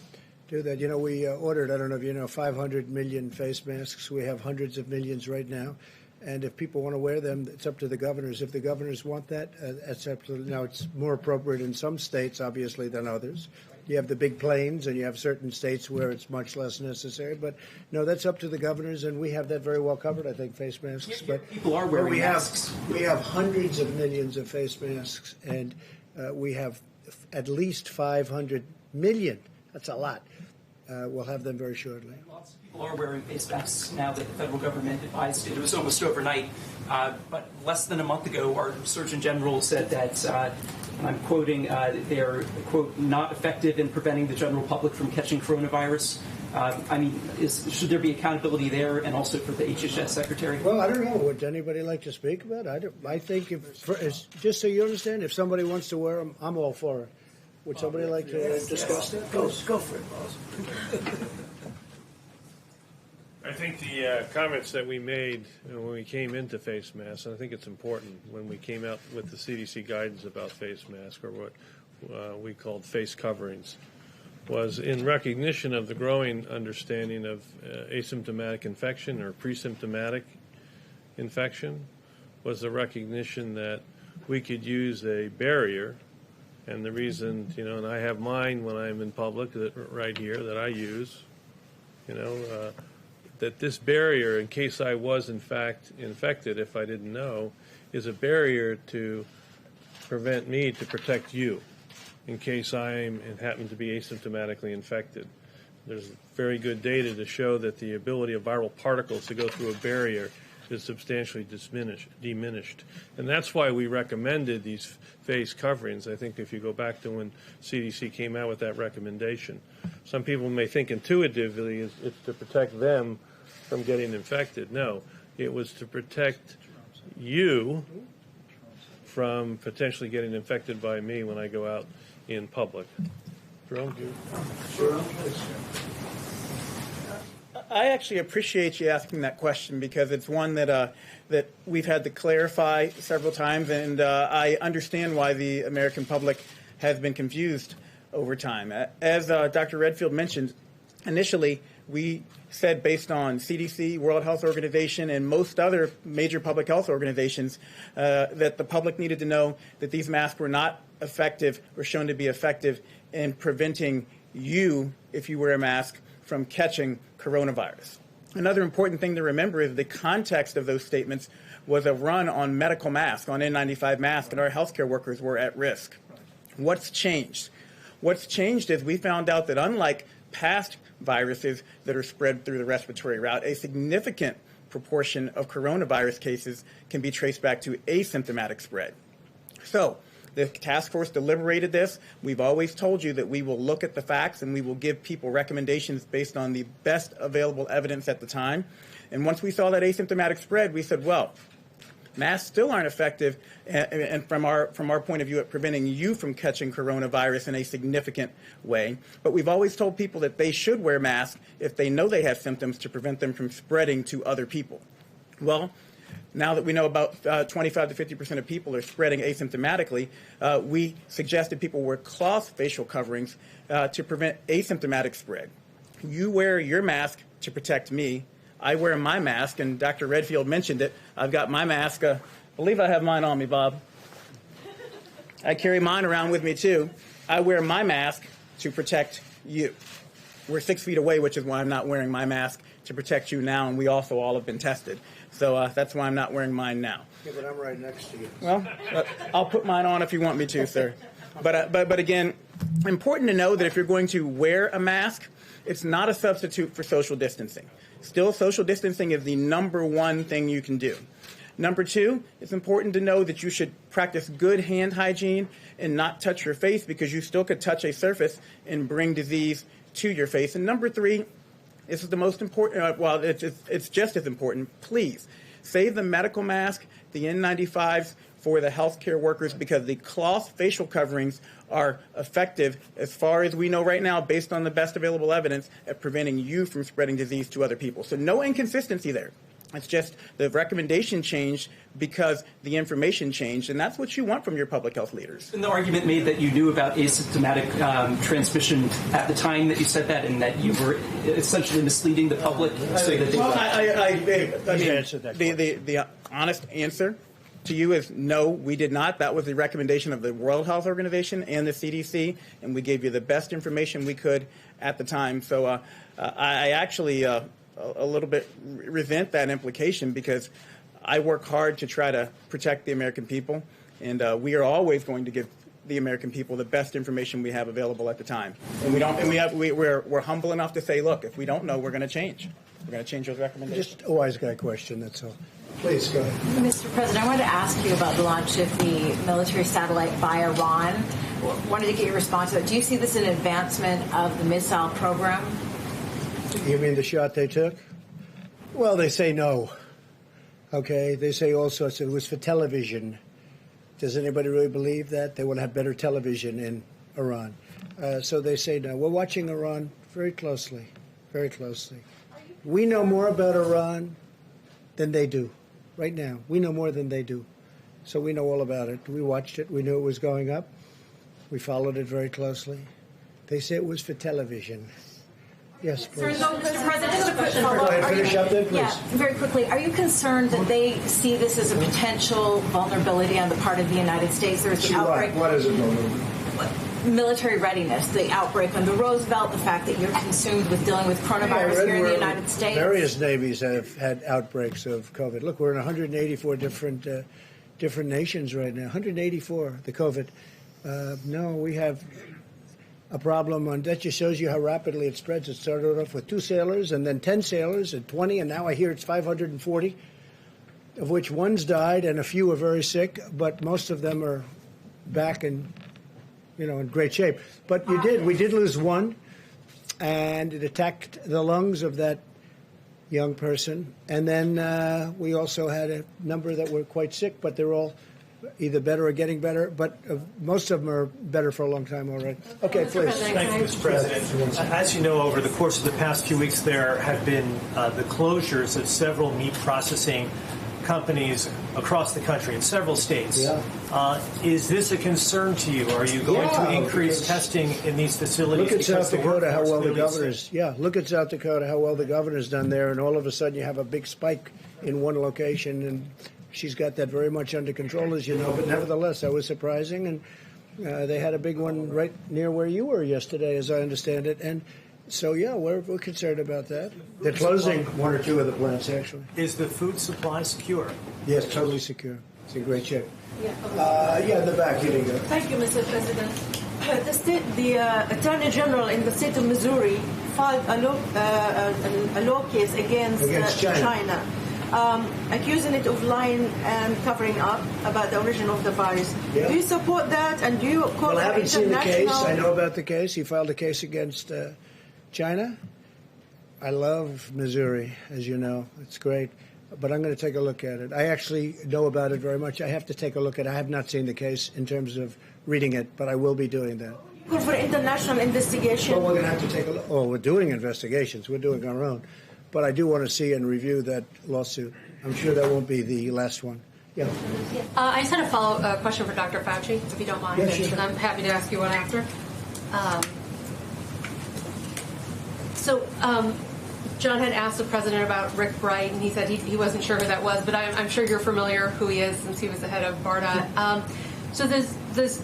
do that. We ordered, I don't know if you know, 500 million face masks. We have hundreds of millions right now. And if people want to wear them, it's up to the governors. If the governors want that, it's up to them. Now, it's more appropriate in some states, obviously, than others. You have the big plains, and you have certain states where it's much less necessary. But, no, that's up to the governors, and we have that very well covered, I think, face masks. But people are wearing masks. We have hundreds of millions of face masks, and we have at least 500 million. That's a lot. We'll have them very shortly. Lots of people are wearing face masks now that the federal government advised it. It was almost overnight. But less than a month ago, our Surgeon General said that, and I'm quoting, they're, quote, not effective in preventing the general public from catching coronavirus. Should there be accountability there and also for the HHS secretary? Well, I don't know. Would anybody like to speak about it? I think, just so you understand, if somebody wants to wear them, I'm all for it. Would somebody like to discuss that? Go for it, boss. I think the comments that we made when we came into face masks, and I think it's important when we came out with the CDC guidance about face masks, or what we called face coverings, was in recognition of the growing understanding of asymptomatic infection or pre-symptomatic infection, was the recognition that we could use a barrier. And the reason, and I have mine when I'm in public right here that I use, that this barrier, in case I was in fact infected, if I didn't know, is a barrier to prevent me to protect you in case I happen to be asymptomatically infected. There's very good data to show that the ability of viral particles to go through a barrier is substantially diminished. And that's why we recommended these face coverings. I think if you go back to when CDC came out with that recommendation, some people may think intuitively it's to protect them from getting infected. No, it was to protect you from potentially getting infected by me when I go out in public. Jerome, do you? Sure. I actually appreciate you asking that question because it's one that that we've had to clarify several times, and I understand why the American public has been confused over time. As Dr. Redfield mentioned, initially we said, based on CDC, World Health Organization, and most other major public health organizations, that the public needed to know that these masks were not effective or shown to be effective in preventing you, if you wear a mask, from catching coronavirus. Another important thing to remember is the context of those statements was a run on medical masks, on N95 masks, and our healthcare workers were at risk. What's changed? What's changed is we found out that unlike past viruses that are spread through the respiratory route, a significant proportion of coronavirus cases can be traced back to asymptomatic spread. So the task force deliberated this. We've always told you that we will look at the facts and we will give people recommendations based on the best available evidence at the time. And once we saw that asymptomatic spread, we said, well, masks still aren't effective, and from our point of view, at preventing you from catching coronavirus in a significant way. But we've always told people that they should wear masks if they know they have symptoms to prevent them from spreading to other people. Well, now that we know about 25 to 50% of people are spreading asymptomatically, we suggested people wear cloth facial coverings to prevent asymptomatic spread. You wear your mask to protect me. I wear my mask, and Dr. Redfield mentioned it. I've got my mask. I believe I have mine on me, Bob. I carry mine around with me, too. I wear my mask to protect you. We're 6 feet away, which is why I'm not wearing my mask to protect you now, and we also all have been tested. So that's why I'm not wearing mine now. Yeah, but I'm right next to you. Well, I'll put mine on if you want me to, sir. But again, important to know that if you're going to wear a mask, it's not a substitute for social distancing. Still, social distancing is the number one thing you can do. Number two, it's important to know that you should practice good hand hygiene and not touch your face, because you still could touch a surface and bring disease to your face. And number three, this is the most important, it's just as important, please save the medical mask, the N95s for the healthcare workers, because the cloth facial coverings are effective, as far as we know right now, based on the best available evidence, at preventing you from spreading disease to other people. So no inconsistency there. It's just the recommendation changed because the information changed, and that's what you want from your public health leaders. And the argument made that you knew about asymptomatic transmission at the time that you said that, and that you were essentially misleading the public. So that the honest answer to you is no, we did not. That was the recommendation of the World Health Organization and the CDC, and we gave you the best information we could at the time. So I actually a little bit resent that implication, because I work hard to try to protect the American people, and we are always going to give the American people the best information we have available at the time. And we're humble enough to say, look, if we don't know, we're going to change. We're going to change those recommendations. Just a wise guy question, that's all. Please, go ahead. Mr. President, I wanted to ask you about the launch of the military satellite by Iran. Wanted to get your response to that. Do you see this as an advancement of the missile program? You mean the shot they took? Well, they say no. Okay, they say all sorts. It was for television. Does anybody really believe that? They want to have better television in Iran. So they say no. We're watching Iran very closely, very closely. We know more about Iran than they do right now. We know more than they do. So we know all about it. We watched it. We knew it was going up. We followed it very closely. They say it was for television. Yes, please. Mr. President, just a quick follow-up. Finish up then, please. Yeah, very quickly. Are you concerned that they see this as a potential vulnerability on the part of the United States? There's the outbreak. What is it, vulnerability? Military readiness, the outbreak on the Roosevelt, the fact that you're consumed with dealing with coronavirus here in the United States. Various navies have had outbreaks of COVID. Look, we're in 184 different nations right now. 184, the COVID. No, we have a problem on that. Just shows you how rapidly it spreads. It started off with 2 sailors, and then 10 sailors, and 20, and now I hear it's 540, of which one's died and a few are very sick, but most of them are back in great shape. But we did lose one, and it attacked the lungs of that young person. And then we also had a number that were quite sick, but they're all either better or getting better. But most of them are better for a long time already. Okay, please. Thank you, Mr. President. As you know, over the course of the past few weeks, there have been the closures of several meat processing companies across the country in several states. Yeah. Is this a concern to you? Are you going to increase testing in these facilities? Look at South Dakota, how well the governor's. Yeah, look at South Dakota, how well the governor's done there, and all of a sudden you have a big spike in one location, and she's got that very much under control, as you know. But nevertheless, that was surprising, and they had a big one right near where you were yesterday, as I understand it, and. So, yeah, we're concerned about that. They're closing 1 or 2 of the plants, actually. Is the food supply secure? Yes, totally secure. It's in great shape. In the back, here you go. Thank you, Mr. President. The Attorney General in the state of Missouri filed a law case against China. Accusing it of lying and covering up about the origin of the virus. Yeah. Do you support that? And do you call I haven't seen the case. I know about the case. He filed a case against China. I love Missouri, as you know. It's great. But I'm going to take a look at it. I actually know about it very much. I have to take a look at it. I have not seen the case in terms of reading it, but I will be doing that. For international investigation. Well, we're going to have to take a look. Oh, we're doing investigations. We're doing our own. But I do want to see and review that lawsuit. I'm sure that won't be the last one. Yeah. I just had a follow-up question for Dr. Fauci, if you don't mind. Yeah, sure. I'm happy to ask you one after. John had asked the president about Rick Bright, and he said he wasn't sure who that was, but I'm sure you're familiar who he is since he was the head of BARDA. So there's this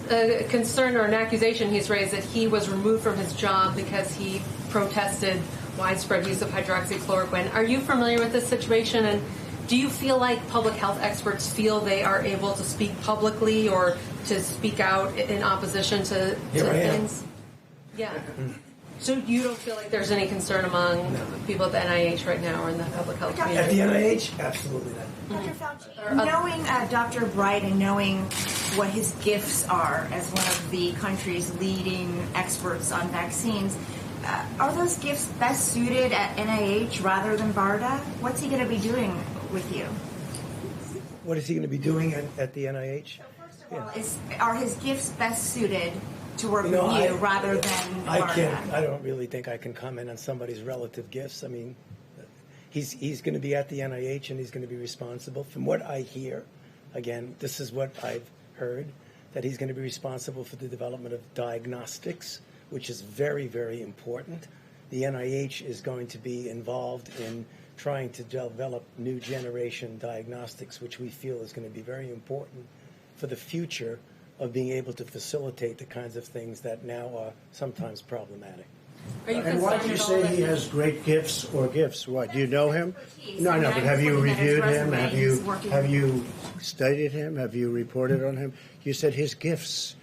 concern or an accusation he's raised that he was removed from his job because he protested widespread use of hydroxychloroquine. Are you familiar with this situation, and do you feel like public health experts feel they are able to speak publicly or to speak out in opposition to things? Yeah. So you don't feel like there's any concern among people at the NIH right now or in the public health community? At the NIH? Absolutely not. Dr. Fauci, knowing Dr. Bright and knowing what his gifts are as one of the country's leading experts on vaccines, are those gifts best suited at NIH rather than BARDA? What's he going to be doing with you? What is he going to be doing at the NIH? Are his gifts best suited to work with you rather than BARDA? I don't really think I can comment on somebody's relative gifts. I mean, he's going to be at the NIH and he's going to be responsible. From what I hear, again, this is what I've heard, that he's going to be responsible for the development of diagnostics, which is very, very important. The NIH is going to be involved in trying to develop new generation diagnostics, which we feel is going to be very important for the future of being able to facilitate the kinds of things that now are sometimes problematic. And why do you say he has great gifts or gifts? What, do you know him? No, but have you reviewed him? Have you studied him? Have you reported on him? You said his gifts.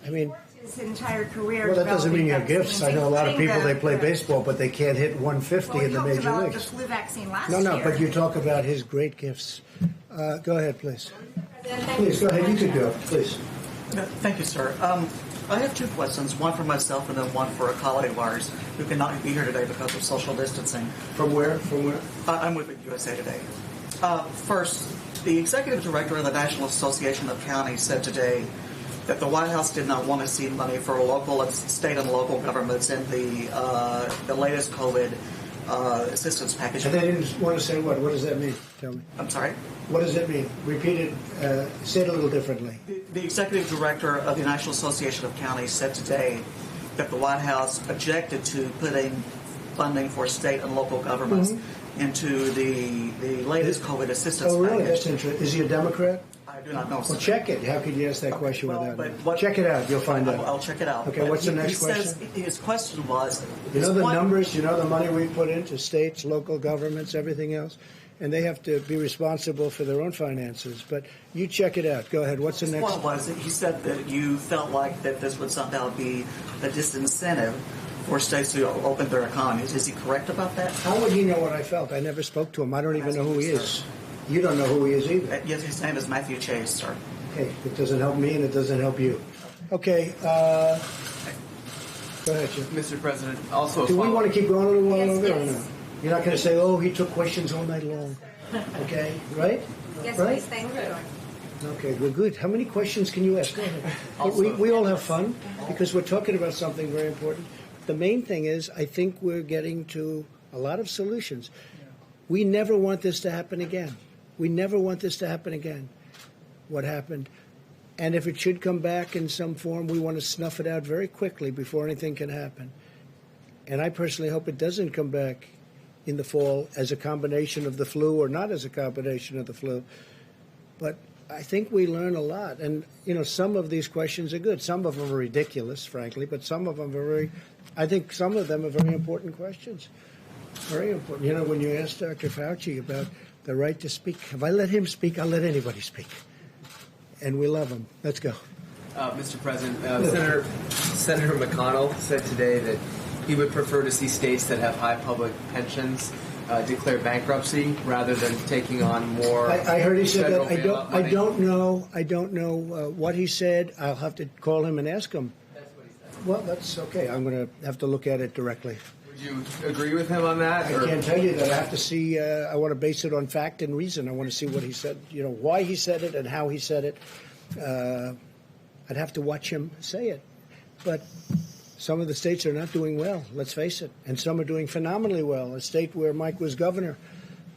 I mean, his entire career. Well, that doesn't mean you have gifts. I know a lot of people, they play baseball, but they can't hit 150 in the major leagues. The flu vaccine last No, year. but you talk about his great gifts. Go ahead, please. Please, go ahead. You could go, please. Thank you, sir. I have two questions, one for myself and then one for a colleague of ours who cannot be here today because of social distancing. From where? I'm with USA Today. First, the executive director of the National Association of Counties said today that the White House did not want to see money for local, state and local governments in the latest COVID assistance package. And they didn't want to say what? What does that mean? Tell me. I'm sorry? What does it mean? Repeat it. Say it a little differently. The executive director of the National Association of Counties said today that the White House objected to putting funding for state and local governments into the latest COVID assistance package. Oh, really? That's interesting. Is he a Democrat? I do not know. Well, check it. How could you ask that question without check it out. You'll find out. I'll check it out. Okay, what's the next question? His question was... You know the numbers? You know the money we put into states, local governments, everything else? And they have to be responsible for their own finances. But you check it out. Go ahead. What's the next? One was that he said that you felt like that this would somehow be a disincentive for states to open their economies. Is he correct about that? How would he know what I felt? I never spoke to him. I don't even know who he is. You don't know who he is either. Yes, his name is Matthew Chase, sir. Okay, it doesn't help me and it doesn't help you. Okay, go ahead, Jim. Mr. President, also... Do we want to keep going a little while longer or no? You're not going to say, oh, he took questions all night long. Okay, right? Yes, right? please, thank you. Okay, well, good. How many questions can you ask? Go ahead. We all have fun because we're talking about something very important. The main thing is I think we're getting to a lot of solutions. We never want this to happen again. We never want this to happen again, what happened. And if it should come back in some form, we want to snuff it out very quickly before anything can happen. And I personally hope it doesn't come back in the fall as a combination of the flu or not as a combination of the flu. But I think we learn a lot. And, you know, some of these questions are good. Some of them are ridiculous, frankly, but some of them are I think some of them are very important questions. Very important. You know, when you asked Dr. Fauci about the right to speak, if I let him speak, I'll let anybody speak. And we love him. Let's go. Mr. President, Senator McConnell said today that he would prefer to see states that have high public pensions declare bankruptcy rather than taking on more. I heard he said that. I don't know what he said. I'll have to call him and ask him. That's what he said. Well, that's okay. I'm going to have to look at it directly. Would you agree with him on that? I can't tell you that. I have to see. I want to base it on fact and reason. I want to see what he said. You know, why he said it and how he said it. I'd have to watch him say it. But some of the states are not doing well. Let's face it, and some are doing phenomenally well. A state where Mike was governor,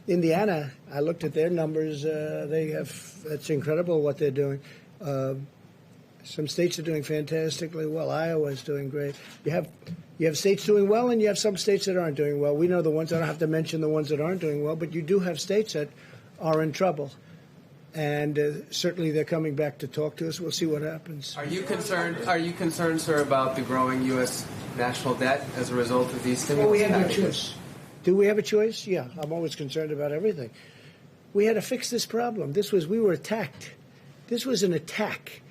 Indiana. I looked at their numbers. They have. It's incredible what they're doing. Some states are doing fantastically well. Iowa's doing great. You have states doing well, and you have some states that aren't doing well. We know the ones. I don't have to mention the ones that aren't doing well, but you do have states that are in trouble, and certainly they're coming back to talk to us. We'll see what happens. Are you concerned, sir, about the growing U.S. national debt as a result of these stimulus? Well, we have no choice. Do we have a choice? Yeah, I'm always concerned about everything. We had to fix this problem. We were attacked. This was an attack.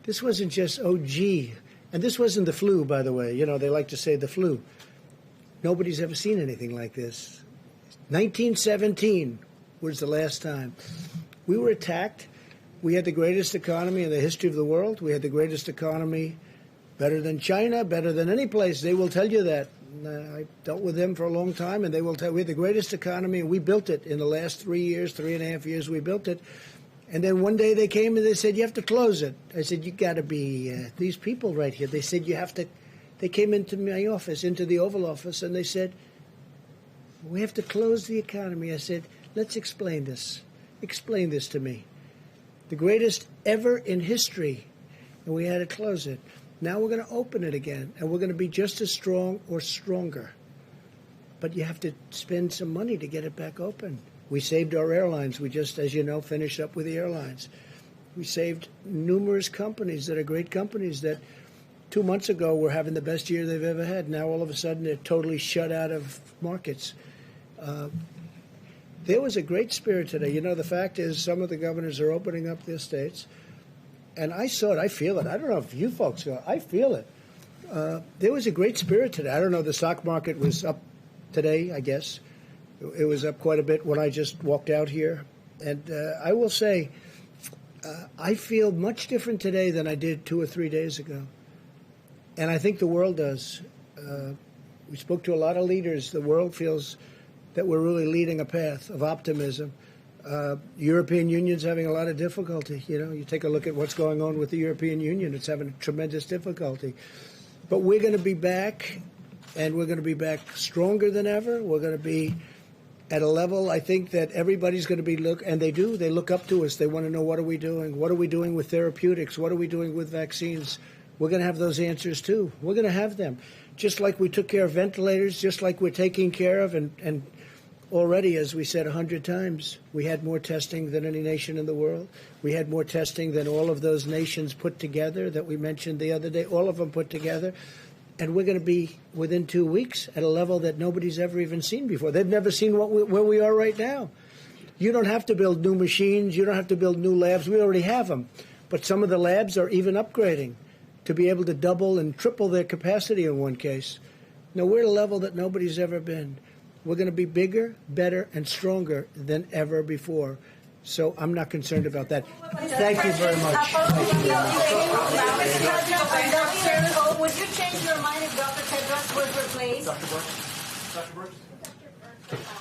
This wasn't just, oh, gee. And this wasn't the flu, by the way. You know, they like to say the flu. Nobody's ever seen anything like this. 1917 was the last time. We were attacked. We had the greatest economy in the history of the world. We had the greatest economy, better than China, better than any place. They will tell you that. I dealt with them for a long time, and they will tell you we had the greatest economy, and we built it in the last 3 years, 3.5 years, we built it. And then one day they came and they said, you have to close it. I said, you got to be, these people right here, they said, you have to, they came into my office, into the Oval Office, and they said, we have to close the economy. I said, let's explain this. Explain this to me. The greatest ever in history, and we had to close it. Now we're going to open it again, and we're going to be just as strong or stronger. But you have to spend some money to get it back open. We saved our airlines. We just, as you know, finished up with the airlines. We saved numerous companies that are great companies that 2 months ago were having the best year they've ever had. Now all of a sudden they're totally shut out of markets. There was a great spirit today. You know, the fact is some of the governors are opening up their states. And I saw it. I feel it. I don't know if you folks go. I feel it. There was a great spirit today. I don't know. The stock market was up today, I guess. It was up quite a bit when I just walked out here. And I will say, I feel much different today than I did 2 or 3 days ago. And I think the world does. We spoke to a lot of leaders. The world feels that we're really leading a path of optimism. European Union's having a lot of difficulty. You know, you take a look at what's going on with the European Union. It's having tremendous difficulty. But we're going to be back, and we're going to be back stronger than ever. We're going to be at a level, I think, that everybody's going to be and they do. They look up to us. They want to know, what are we doing? What are we doing with therapeutics? What are we doing with vaccines? We're going to have those answers, too. We're going to have them. Just like we took care of ventilators, just like we're taking care of, and already, as we said 100 times, we had more testing than any nation in the world. We had more testing than all of those nations put together that we mentioned the other day, all of them put together. And we're going to be, within 2 weeks, at a level that nobody's ever even seen before. They've never seen where we are right now. You don't have to build new machines. You don't have to build new labs. We already have them. But some of the labs are even upgrading to be able to double and triple their capacity in one case. Now, we're at a level that nobody's ever been. We're going to be bigger, better, and stronger than ever before. So I'm not concerned about that. Thank you very much. Would you change your mind if Dr. Tedros was replaced? Dr. Burks?